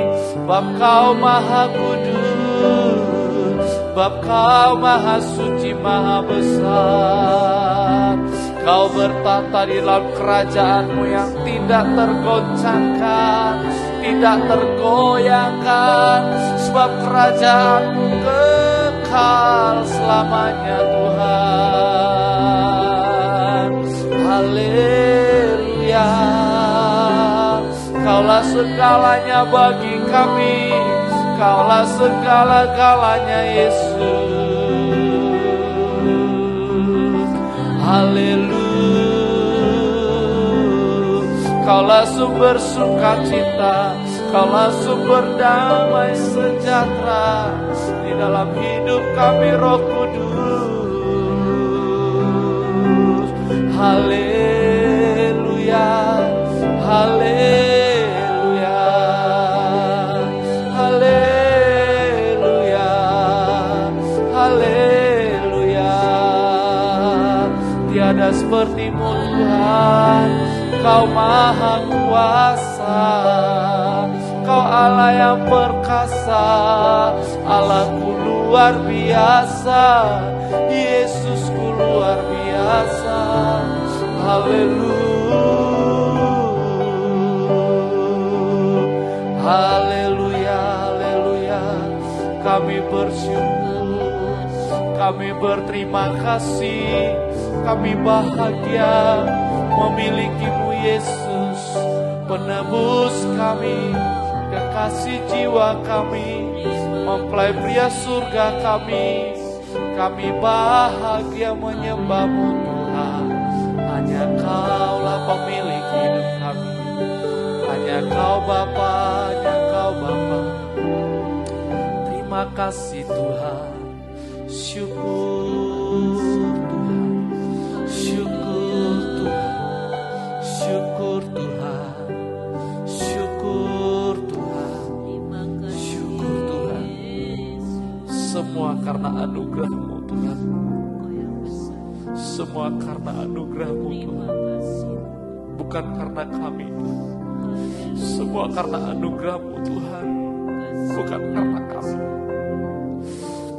Bapa Kau Maha Kudus, Bapa Kau Maha Suci, Maha Besar. Kau bertata di dalam kerajaan-Mu yang tidak tergoncangkan, tidak tergoyahkan, sebab kerajaan-Mu kekal selamanya Tuhan. Haleluya. Kaulah segalanya bagi kami, Kaulah segala-galanya Yesus. Haleluya. Kaulah sumber sukacita, Kaulah sumber damai sejahtera di dalam hidup kami, Roh Kudus. Haleluya, haleluya, haleluya, haleluya. Tiada seperti-Mu Tuhan, Kau Maha Kuasa, Kau Allah yang perkasa, Allahku luar biasa, Yesusku luar biasa. Haleluya, haleluya, haleluya. Kami bersyukur, kami berterima kasih, kami bahagia memiliki-Mu Yesus, penebus kami, kekasih jiwa kami, mempelai pria surga kami. Kami bahagia menyembah-Mu Tuhan. Hanya Kaulah pemilik hidup kami, hanya Kau Bapa, hanya Kau Bapa. Terima kasih Tuhan, syukur Tuhan, syukur Tuhan, syukur Tuhan, syukur Tuhan, syukur Tuhan. Semua karena anugerah-Mu Tuhan, semua karena anugerah-Mu Tuhan, bukan karena kami. Semua karena anugerah-Mu Tuhan, bukan karena kami.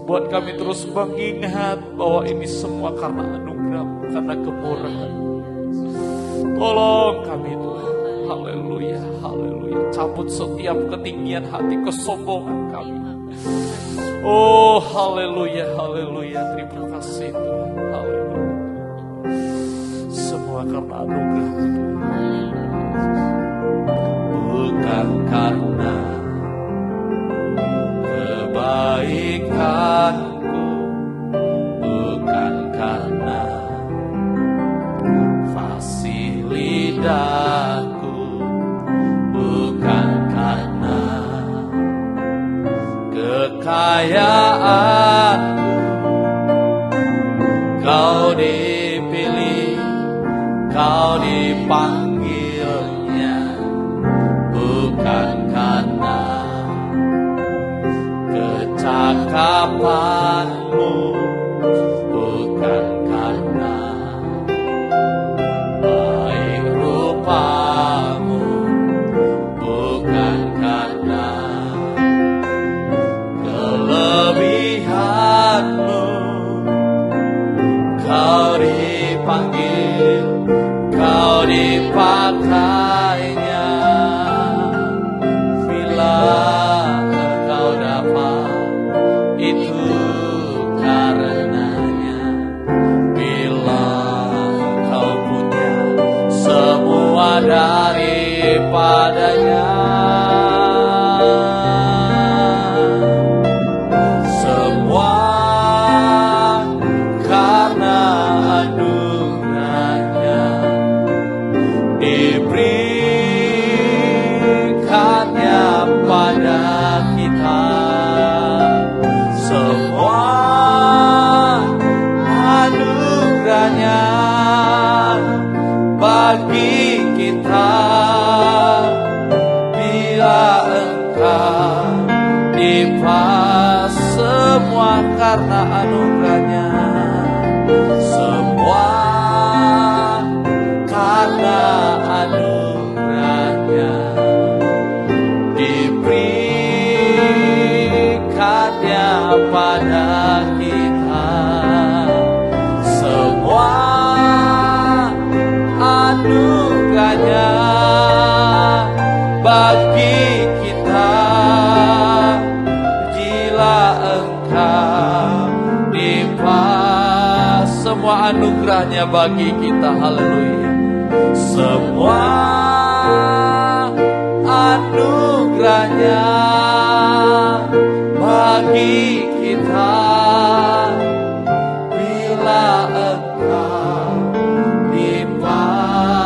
Buat kami terus mengingat bahwa ini semua karena anugerah-Mu, karena kemurahan. Tolong kami Tuhan. Haleluya, haleluya. Cabut setiap ketinggian hati, kesombongan kami. Oh haleluya, haleluya. Terima kasih Tuhan. Haleluya. Semua karena anugerah-Mu Tuhan, bukan karena kebaikanku, kepercayaanku. Kau dipilih, kau dipanggilnya, bukan karena kecakapanmu, bukan karena baik rupamu, bukan karena kelebihanmu. Kau dipanggil, kau dipakainya. Bila engkau dapat, itu karenanya. Bila engkau punya semua daripadanya, semua karena anugerahnya diberikannya pada kita. Semua anugerahnya bagi kita. Bila engkau dipas, semua karena anugerahnya. Semua karena anugerahnya diberikannya pada kita. Semua anugerahnya bagi kita. Bila engkau dipas, semua anugerahnya bagi kita. Haleluya. Semua anugerahnya bagi kita. Bila engkau dipakainya.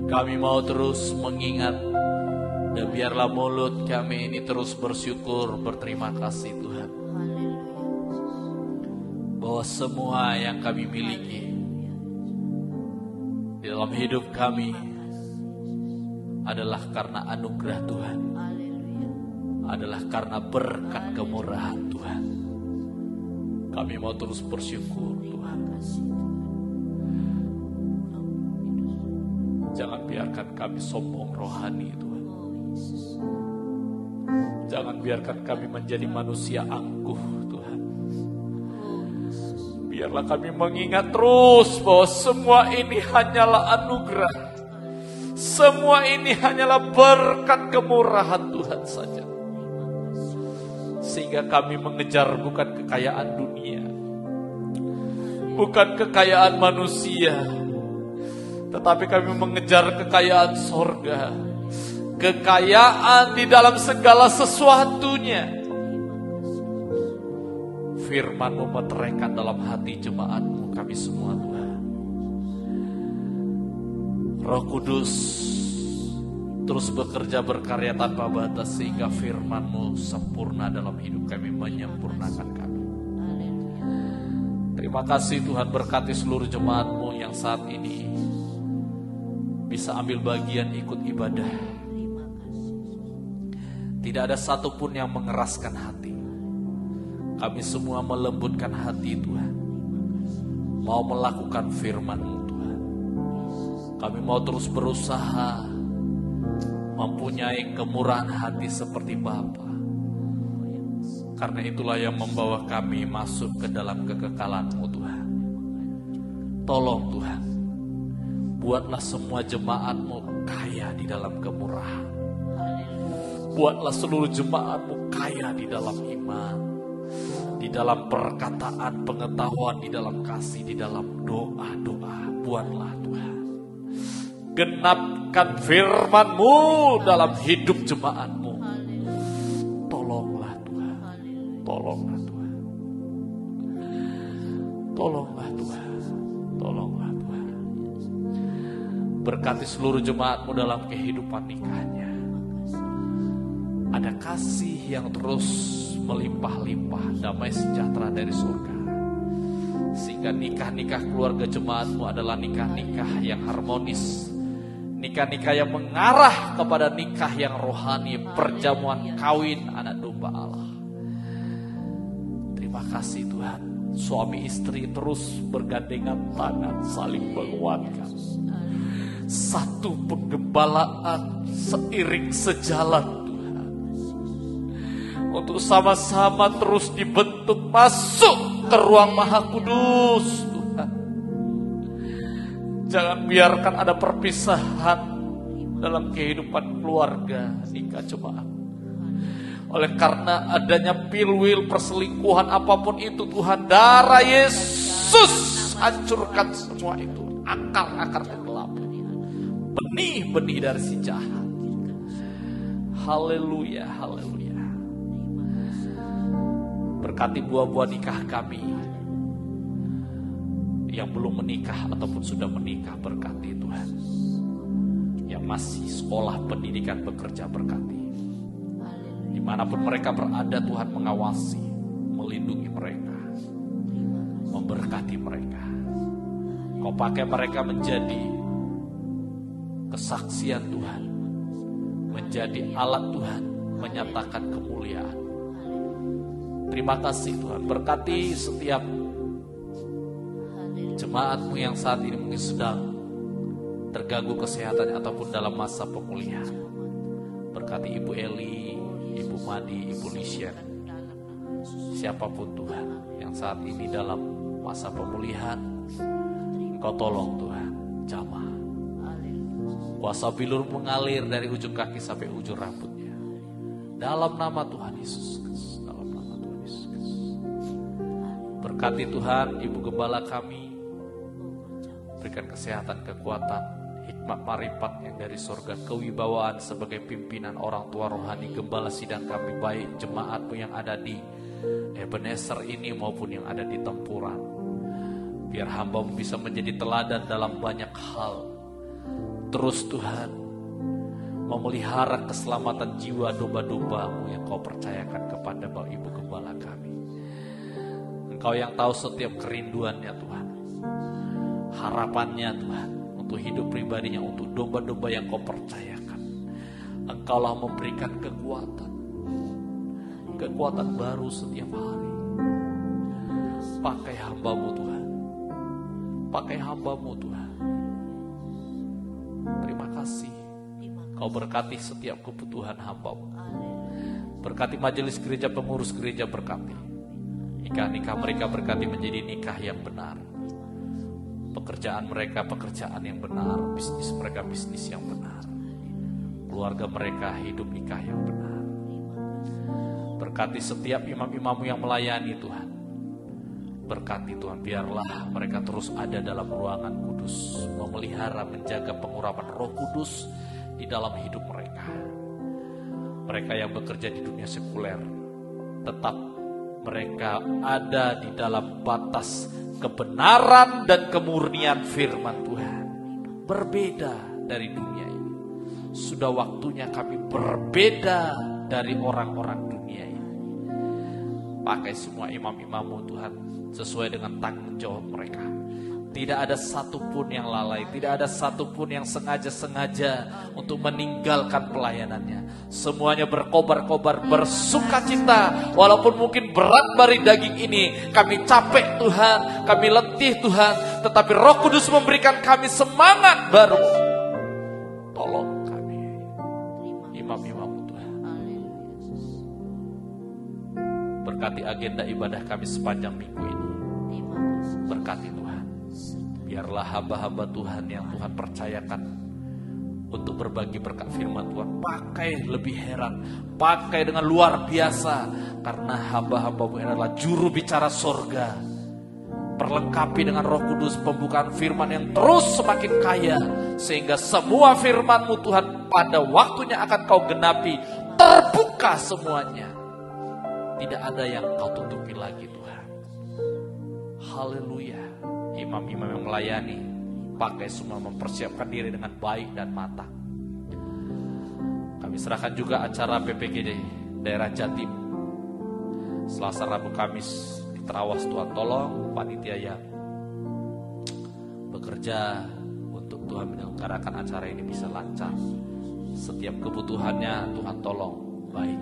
Kami mau terus mengingat, dan biarlah mulut kami ini terus bersyukur, berterima kasih Tuhan, bahwa semua yang kami miliki di dalam hidup kami adalah karena anugerah Tuhan, adalah karena berkat kemurahan Tuhan. Kami mau terus bersyukur Tuhan. Jangan biarkan kami sombong rohani Tuhan. Jangan biarkan kami menjadi manusia angkuh Tuhan. Biarlah kami mengingat terus bahwa semua ini hanyalah anugerah. Semua ini hanyalah berkat kemurahan Tuhan saja. Sehingga kami mengejar bukan kekayaan dunia, bukan kekayaan manusia, tetapi kami mengejar kekayaan sorga. Kekayaan di dalam segala sesuatunya. Firman-Mu meteraikan dalam hati jemaat-Mu kami semua Tuhan. Roh Kudus terus bekerja berkarya tanpa batas sehingga firman-Mu sempurna dalam hidup kami, menyempurnakan kami. Terima kasih Tuhan, berkati seluruh jemaat-Mu yang saat ini bisa ambil bagian ikut ibadah. Tidak ada satupun yang mengeraskan hati. Kami semua melembutkan hati Tuhan, mau melakukan firman-Mu Tuhan. Kami mau terus berusaha mempunyai kemurahan hati seperti Bapa. Karena itulah yang membawa kami masuk ke dalam kekekalan-Mu Tuhan. Tolong Tuhan, buatlah semua jemaat-Mu kaya di dalam kemurahan. Buatlah seluruh jemaat-Mu kaya di dalam iman, di dalam perkataan, pengetahuan, di dalam kasih, di dalam doa-doa. Buatlah Tuhan, genapkan firman-Mu dalam hidup jemaat-Mu. Tolonglah Tuhan, tolonglah Tuhan, tolonglah Tuhan, tolonglah Tuhan. Berkati seluruh jemaat-Mu dalam kehidupan nikahnya. Ada kasih yang terus melimpah-limpah, damai sejahtera dari surga. Sehingga nikah-nikah keluarga jemaat-Mu adalah nikah-nikah yang harmonis. Nikah-nikah yang mengarah kepada nikah yang rohani, perjamuan kawin anak domba Allah. Terima kasih Tuhan. Suami istri terus bergandengan tangan, saling menguatkan. Satu penggembalaan seiring sejalan Tuhan. Untuk sama-sama terus dibentuk masuk ke ruang Maha Kudus Tuhan. Jangan biarkan ada perpisahan dalam kehidupan keluarga nikah jemaat. Oleh karena adanya pilwil, perselingkuhan apapun itu Tuhan, darah Yesus hancurkan semua itu. Akar-akar kegelapan, benih-benih dari si jahat. Haleluya, haleluya. Berkati buah-buah nikah kami yang belum menikah ataupun sudah menikah, berkati Tuhan. Yang masih sekolah, pendidikan, bekerja, berkati. Dimanapun mereka berada Tuhan mengawasi, melindungi mereka, memberkati mereka. Kau pakai mereka menjadi kesaksian Tuhan, menjadi alat Tuhan, menyatakan kemuliaan. Terima kasih Tuhan, berkati setiap jemaat-Mu yang saat ini mungkin sedang terganggu kesehatannya ataupun dalam masa pemulihan. Berkati Ibu Eli, Ibu Madi, Ibu Lisien, siapapun Tuhan yang saat ini dalam masa pemulihan, Engkau tolong Tuhan, jamah. Kuasa bilur mengalir dari ujung kaki sampai ujung rambutnya. Dalam nama Tuhan Yesus Kristus, dalam nama Tuhan Yesus Kristus. Berkati Tuhan Ibu Gembala kami, berikan kesehatan, kekuatan, hikmat marifat yang dari surga, kewibawaan sebagai pimpinan orang tua rohani gembala sidang kami, baik jemaat-Mu yang ada di Ebenezer ini maupun yang ada di Tempuran. Biar hamba-Mu bisa menjadi teladan dalam banyak hal. Terus Tuhan memelihara keselamatan jiwa domba-domba-Mu yang Kau percayakan kepada Bapak Ibu Gembala kami. Engkau yang tahu setiap kerinduannya Tuhan, harapannya Tuhan, untuk hidup pribadinya, untuk domba-domba yang Kau percayakan. Engkaulah memberikan kekuatan baru setiap hari. Pakai hamba-Mu Tuhan, pakai hamba-Mu Tuhan. Terima kasih Kau berkati setiap kebutuhan hamba-Mu. Berkati majelis gereja, pengurus gereja, berkati nikah-nikah mereka, berkati menjadi nikah yang benar. Pekerjaan mereka pekerjaan yang benar, bisnis mereka bisnis yang benar, keluarga mereka hidup nikah yang benar. Berkati setiap imam-imam-Mu yang melayani Tuhan. Berkati Tuhan, biarlah mereka terus ada dalam ruangan kudus, memelihara, menjaga pengurapan Roh Kudus di dalam hidup mereka. Mereka yang bekerja di dunia sekuler, tetap mereka ada di dalam batas kebenaran dan kemurnian firman Tuhan. Berbeda dari dunia ini. Sudah waktunya kami berbeda dari orang-orang dunia ini. Pakai semua imam-imam-Mu Tuhan sesuai dengan tanggung jawab mereka. Tidak ada satupun yang lalai, tidak ada satupun yang sengaja-sengaja untuk meninggalkan pelayanannya. Semuanya berkobar-kobar, bersukacita. Walaupun mungkin berat bari daging ini, kami capek Tuhan, kami letih Tuhan, tetapi Roh Kudus memberikan kami semangat baru. Tolong kami, imam-imam Tuhan. Berkati agenda ibadah kami sepanjang minggu ini. Berkati Tuhan. Biarlah hamba-hamba Tuhan yang Tuhan percayakan untuk berbagi berkat firman Tuhan, pakai lebih heran, pakai dengan luar biasa, karena hamba-hamba-Mu adalah juru bicara sorga. Perlengkapi dengan Roh Kudus pembukaan firman yang terus semakin kaya, sehingga semua firman-Mu Tuhan pada waktunya akan Kau genapi, terbuka semuanya. Tidak ada yang Kau tutupi lagi Tuhan. Haleluya. Imam-imam yang melayani, pakai semua, mempersiapkan diri dengan baik dan matang. Kami serahkan juga acara PPGD daerah Jatim, Selasa, Rabu, Kamis di Terawas. Tuhan tolong panitia yang bekerja untuk Tuhan menyelenggarakan acara ini bisa lancar. Setiap kebutuhannya Tuhan tolong baik.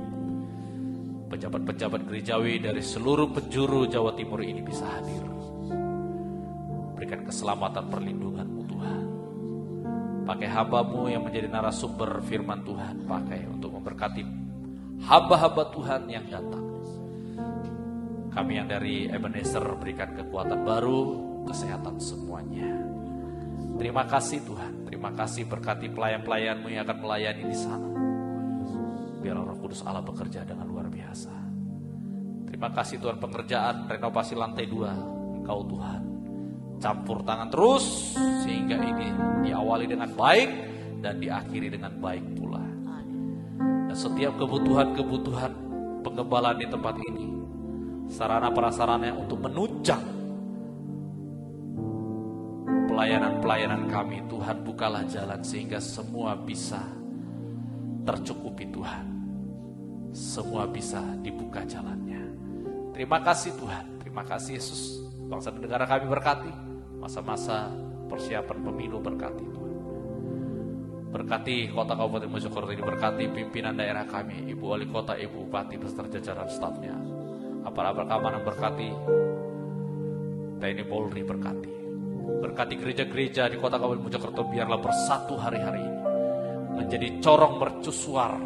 Pejabat-pejabat gerejawi dari seluruh penjuru Jawa Timur ini bisa hadir. Berikan keselamatan perlindungan-Mu Tuhan. Pakai hamba-Mu yang menjadi narasumber firman Tuhan, pakai untuk memberkati hamba-hamba Tuhan yang datang. Kami yang dari Ebenezer berikan kekuatan baru, kesehatan semuanya. Terima kasih Tuhan, terima kasih berkati pelayan-pelayan-Mu yang akan melayani di sana. Biarlah Roh Kudus Allah bekerja dengan luar biasa. Terima kasih Tuhan, pengerjaan renovasi lantai 2, Engkau Tuhan campur tangan terus sehingga ini diawali dengan baik dan diakhiri dengan baik pula. Dan setiap kebutuhan-kebutuhan penggembalaan di tempat ini, sarana prasarana untuk menunjang pelayanan-pelayanan kami, Tuhan bukalah jalan sehingga semua bisa tercukupi Tuhan. Semua bisa dibuka jalannya. Terima kasih Tuhan, terima kasih Yesus. Bangsa dan negara kami berkati, masa-masa persiapan pemilu berkati Tuhan. Berkati kota Kabupaten Mojokerto ini, berkati pimpinan daerah kami, Ibu Wali Kota, Ibu Bupati beserta jajaran stafnya. Aparat keamanan berkati, TNI Polri berkati. Berkati gereja-gereja di kota Kabupaten Mojokerto, biarlah bersatu hari-hari ini menjadi corong mercusuar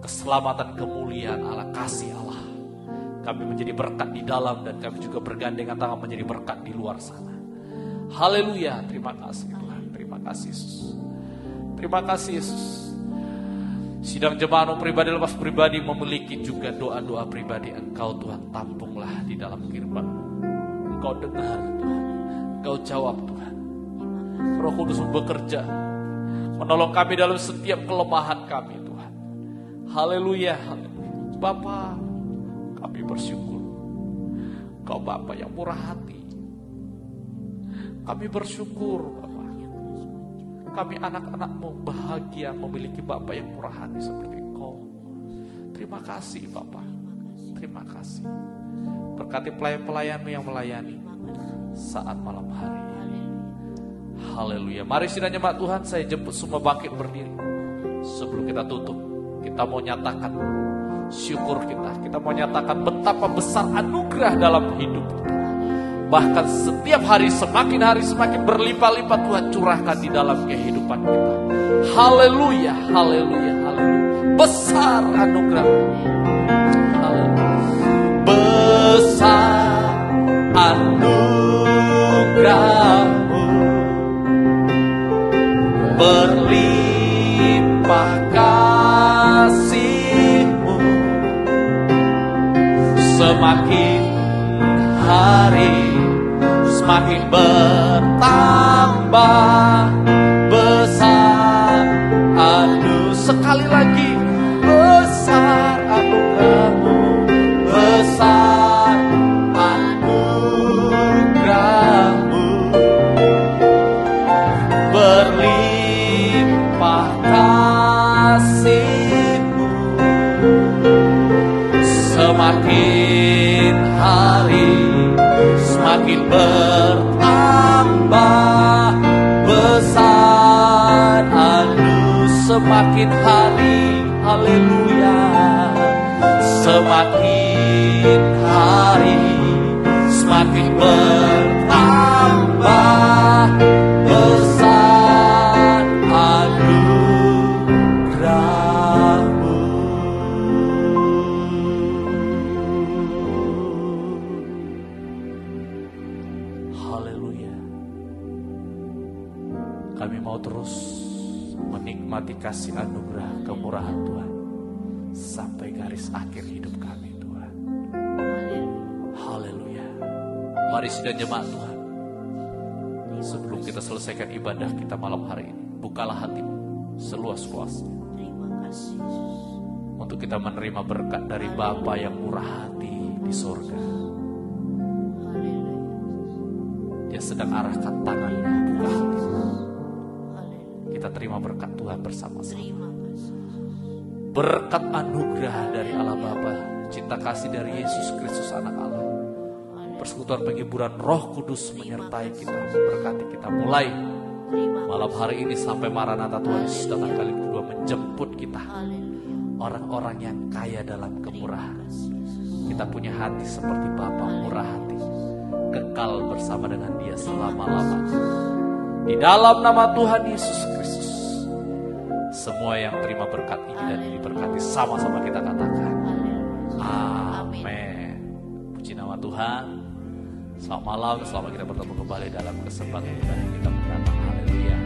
keselamatan, kemuliaan Allah, kasih Allah. Kami menjadi berkat di dalam dan kami juga bergandengan tangan menjadi berkat di luar sana. Haleluya, terima kasih Tuhan, terima kasih Yesus. Terima kasih Yesus. Sidang jemaat pribadi lepas pribadi memiliki juga doa-doa pribadi. Engkau Tuhan tampunglah di dalam firman. Engkau dengar Tuhan, Engkau jawab Tuhan. Roh Kudus bekerja menolong kami dalam setiap kelemahan kami Tuhan. Haleluya, haleluya. Bapa, kami bersyukur Kau Bapa yang murah hati. Kami bersyukur Bapa, kami anak-anak-Mu bahagia memiliki Bapa yang murah hati seperti Engkau. Terima kasih Bapa, terima kasih. Berkati pelayan-pelayan-Mu yang melayani saat malam hari ini. Haleluya. Mari sidang jemaat Tuhan, saya jemput semua bangkit berdiri. Sebelum kita tutup, kita mau nyatakan syukur kita. Kita mau nyatakan betapa besar anugerah dalam hidup kita. Bahkan setiap hari semakin berlimpah-limpah Tuhan curahkan di dalam kehidupan kita. Haleluya, haleluya, haleluya. Besar anugerah. Haleluya. Besar anugerah-Mu, berlimpah kasih-Mu, semakin hari semakin bertambah besar sekali lagi besar anugerah-Mu, besar anugerah-Mu, berlimpah kasih-Mu, semakin hari semakin bertambah besar semakin hari, haleluya, semakin hari semakin bertambah besar anugerah-Mu. Haleluya. Kami mau terus menikmati kasih anugerah kemurahan Tuhan sampai garis akhir hidup kami Tuhan. Haleluya. Mari sidang jemaat Tuhan, sebelum kita selesaikan ibadah kita malam hari ini, bukalah hatimu seluas-luasnya untuk kita menerima berkat dari Bapa yang murah hati di sorga. Dia sedang arahkan tangannya, buka hatimu. kita terima berkat Tuhan bersama-sama. Terima kasih. Berkat anugerah dari Allah Bapa, cinta kasih dari Yesus Kristus Anak Allah, persekutuan penghiburan Roh Kudus menyertai kita, memberkati kita mulai malam hari ini sampai Maranatha Tuhan Yesus datang kali kedua menjemput kita. Orang-orang yang kaya dalam kemurahan. Kita punya hati seperti Bapa murah hati, kekal bersama dengan Dia selama-lamanya. Di dalam nama Tuhan Yesus Kristus, semua yang terima berkat ini dan diberkati sama-sama kita katakan amin. Puji nama Tuhan. Selamat malam, selamat kita bertemu kembali dalam kesempatan ibadah kita mendatang. Haleluya.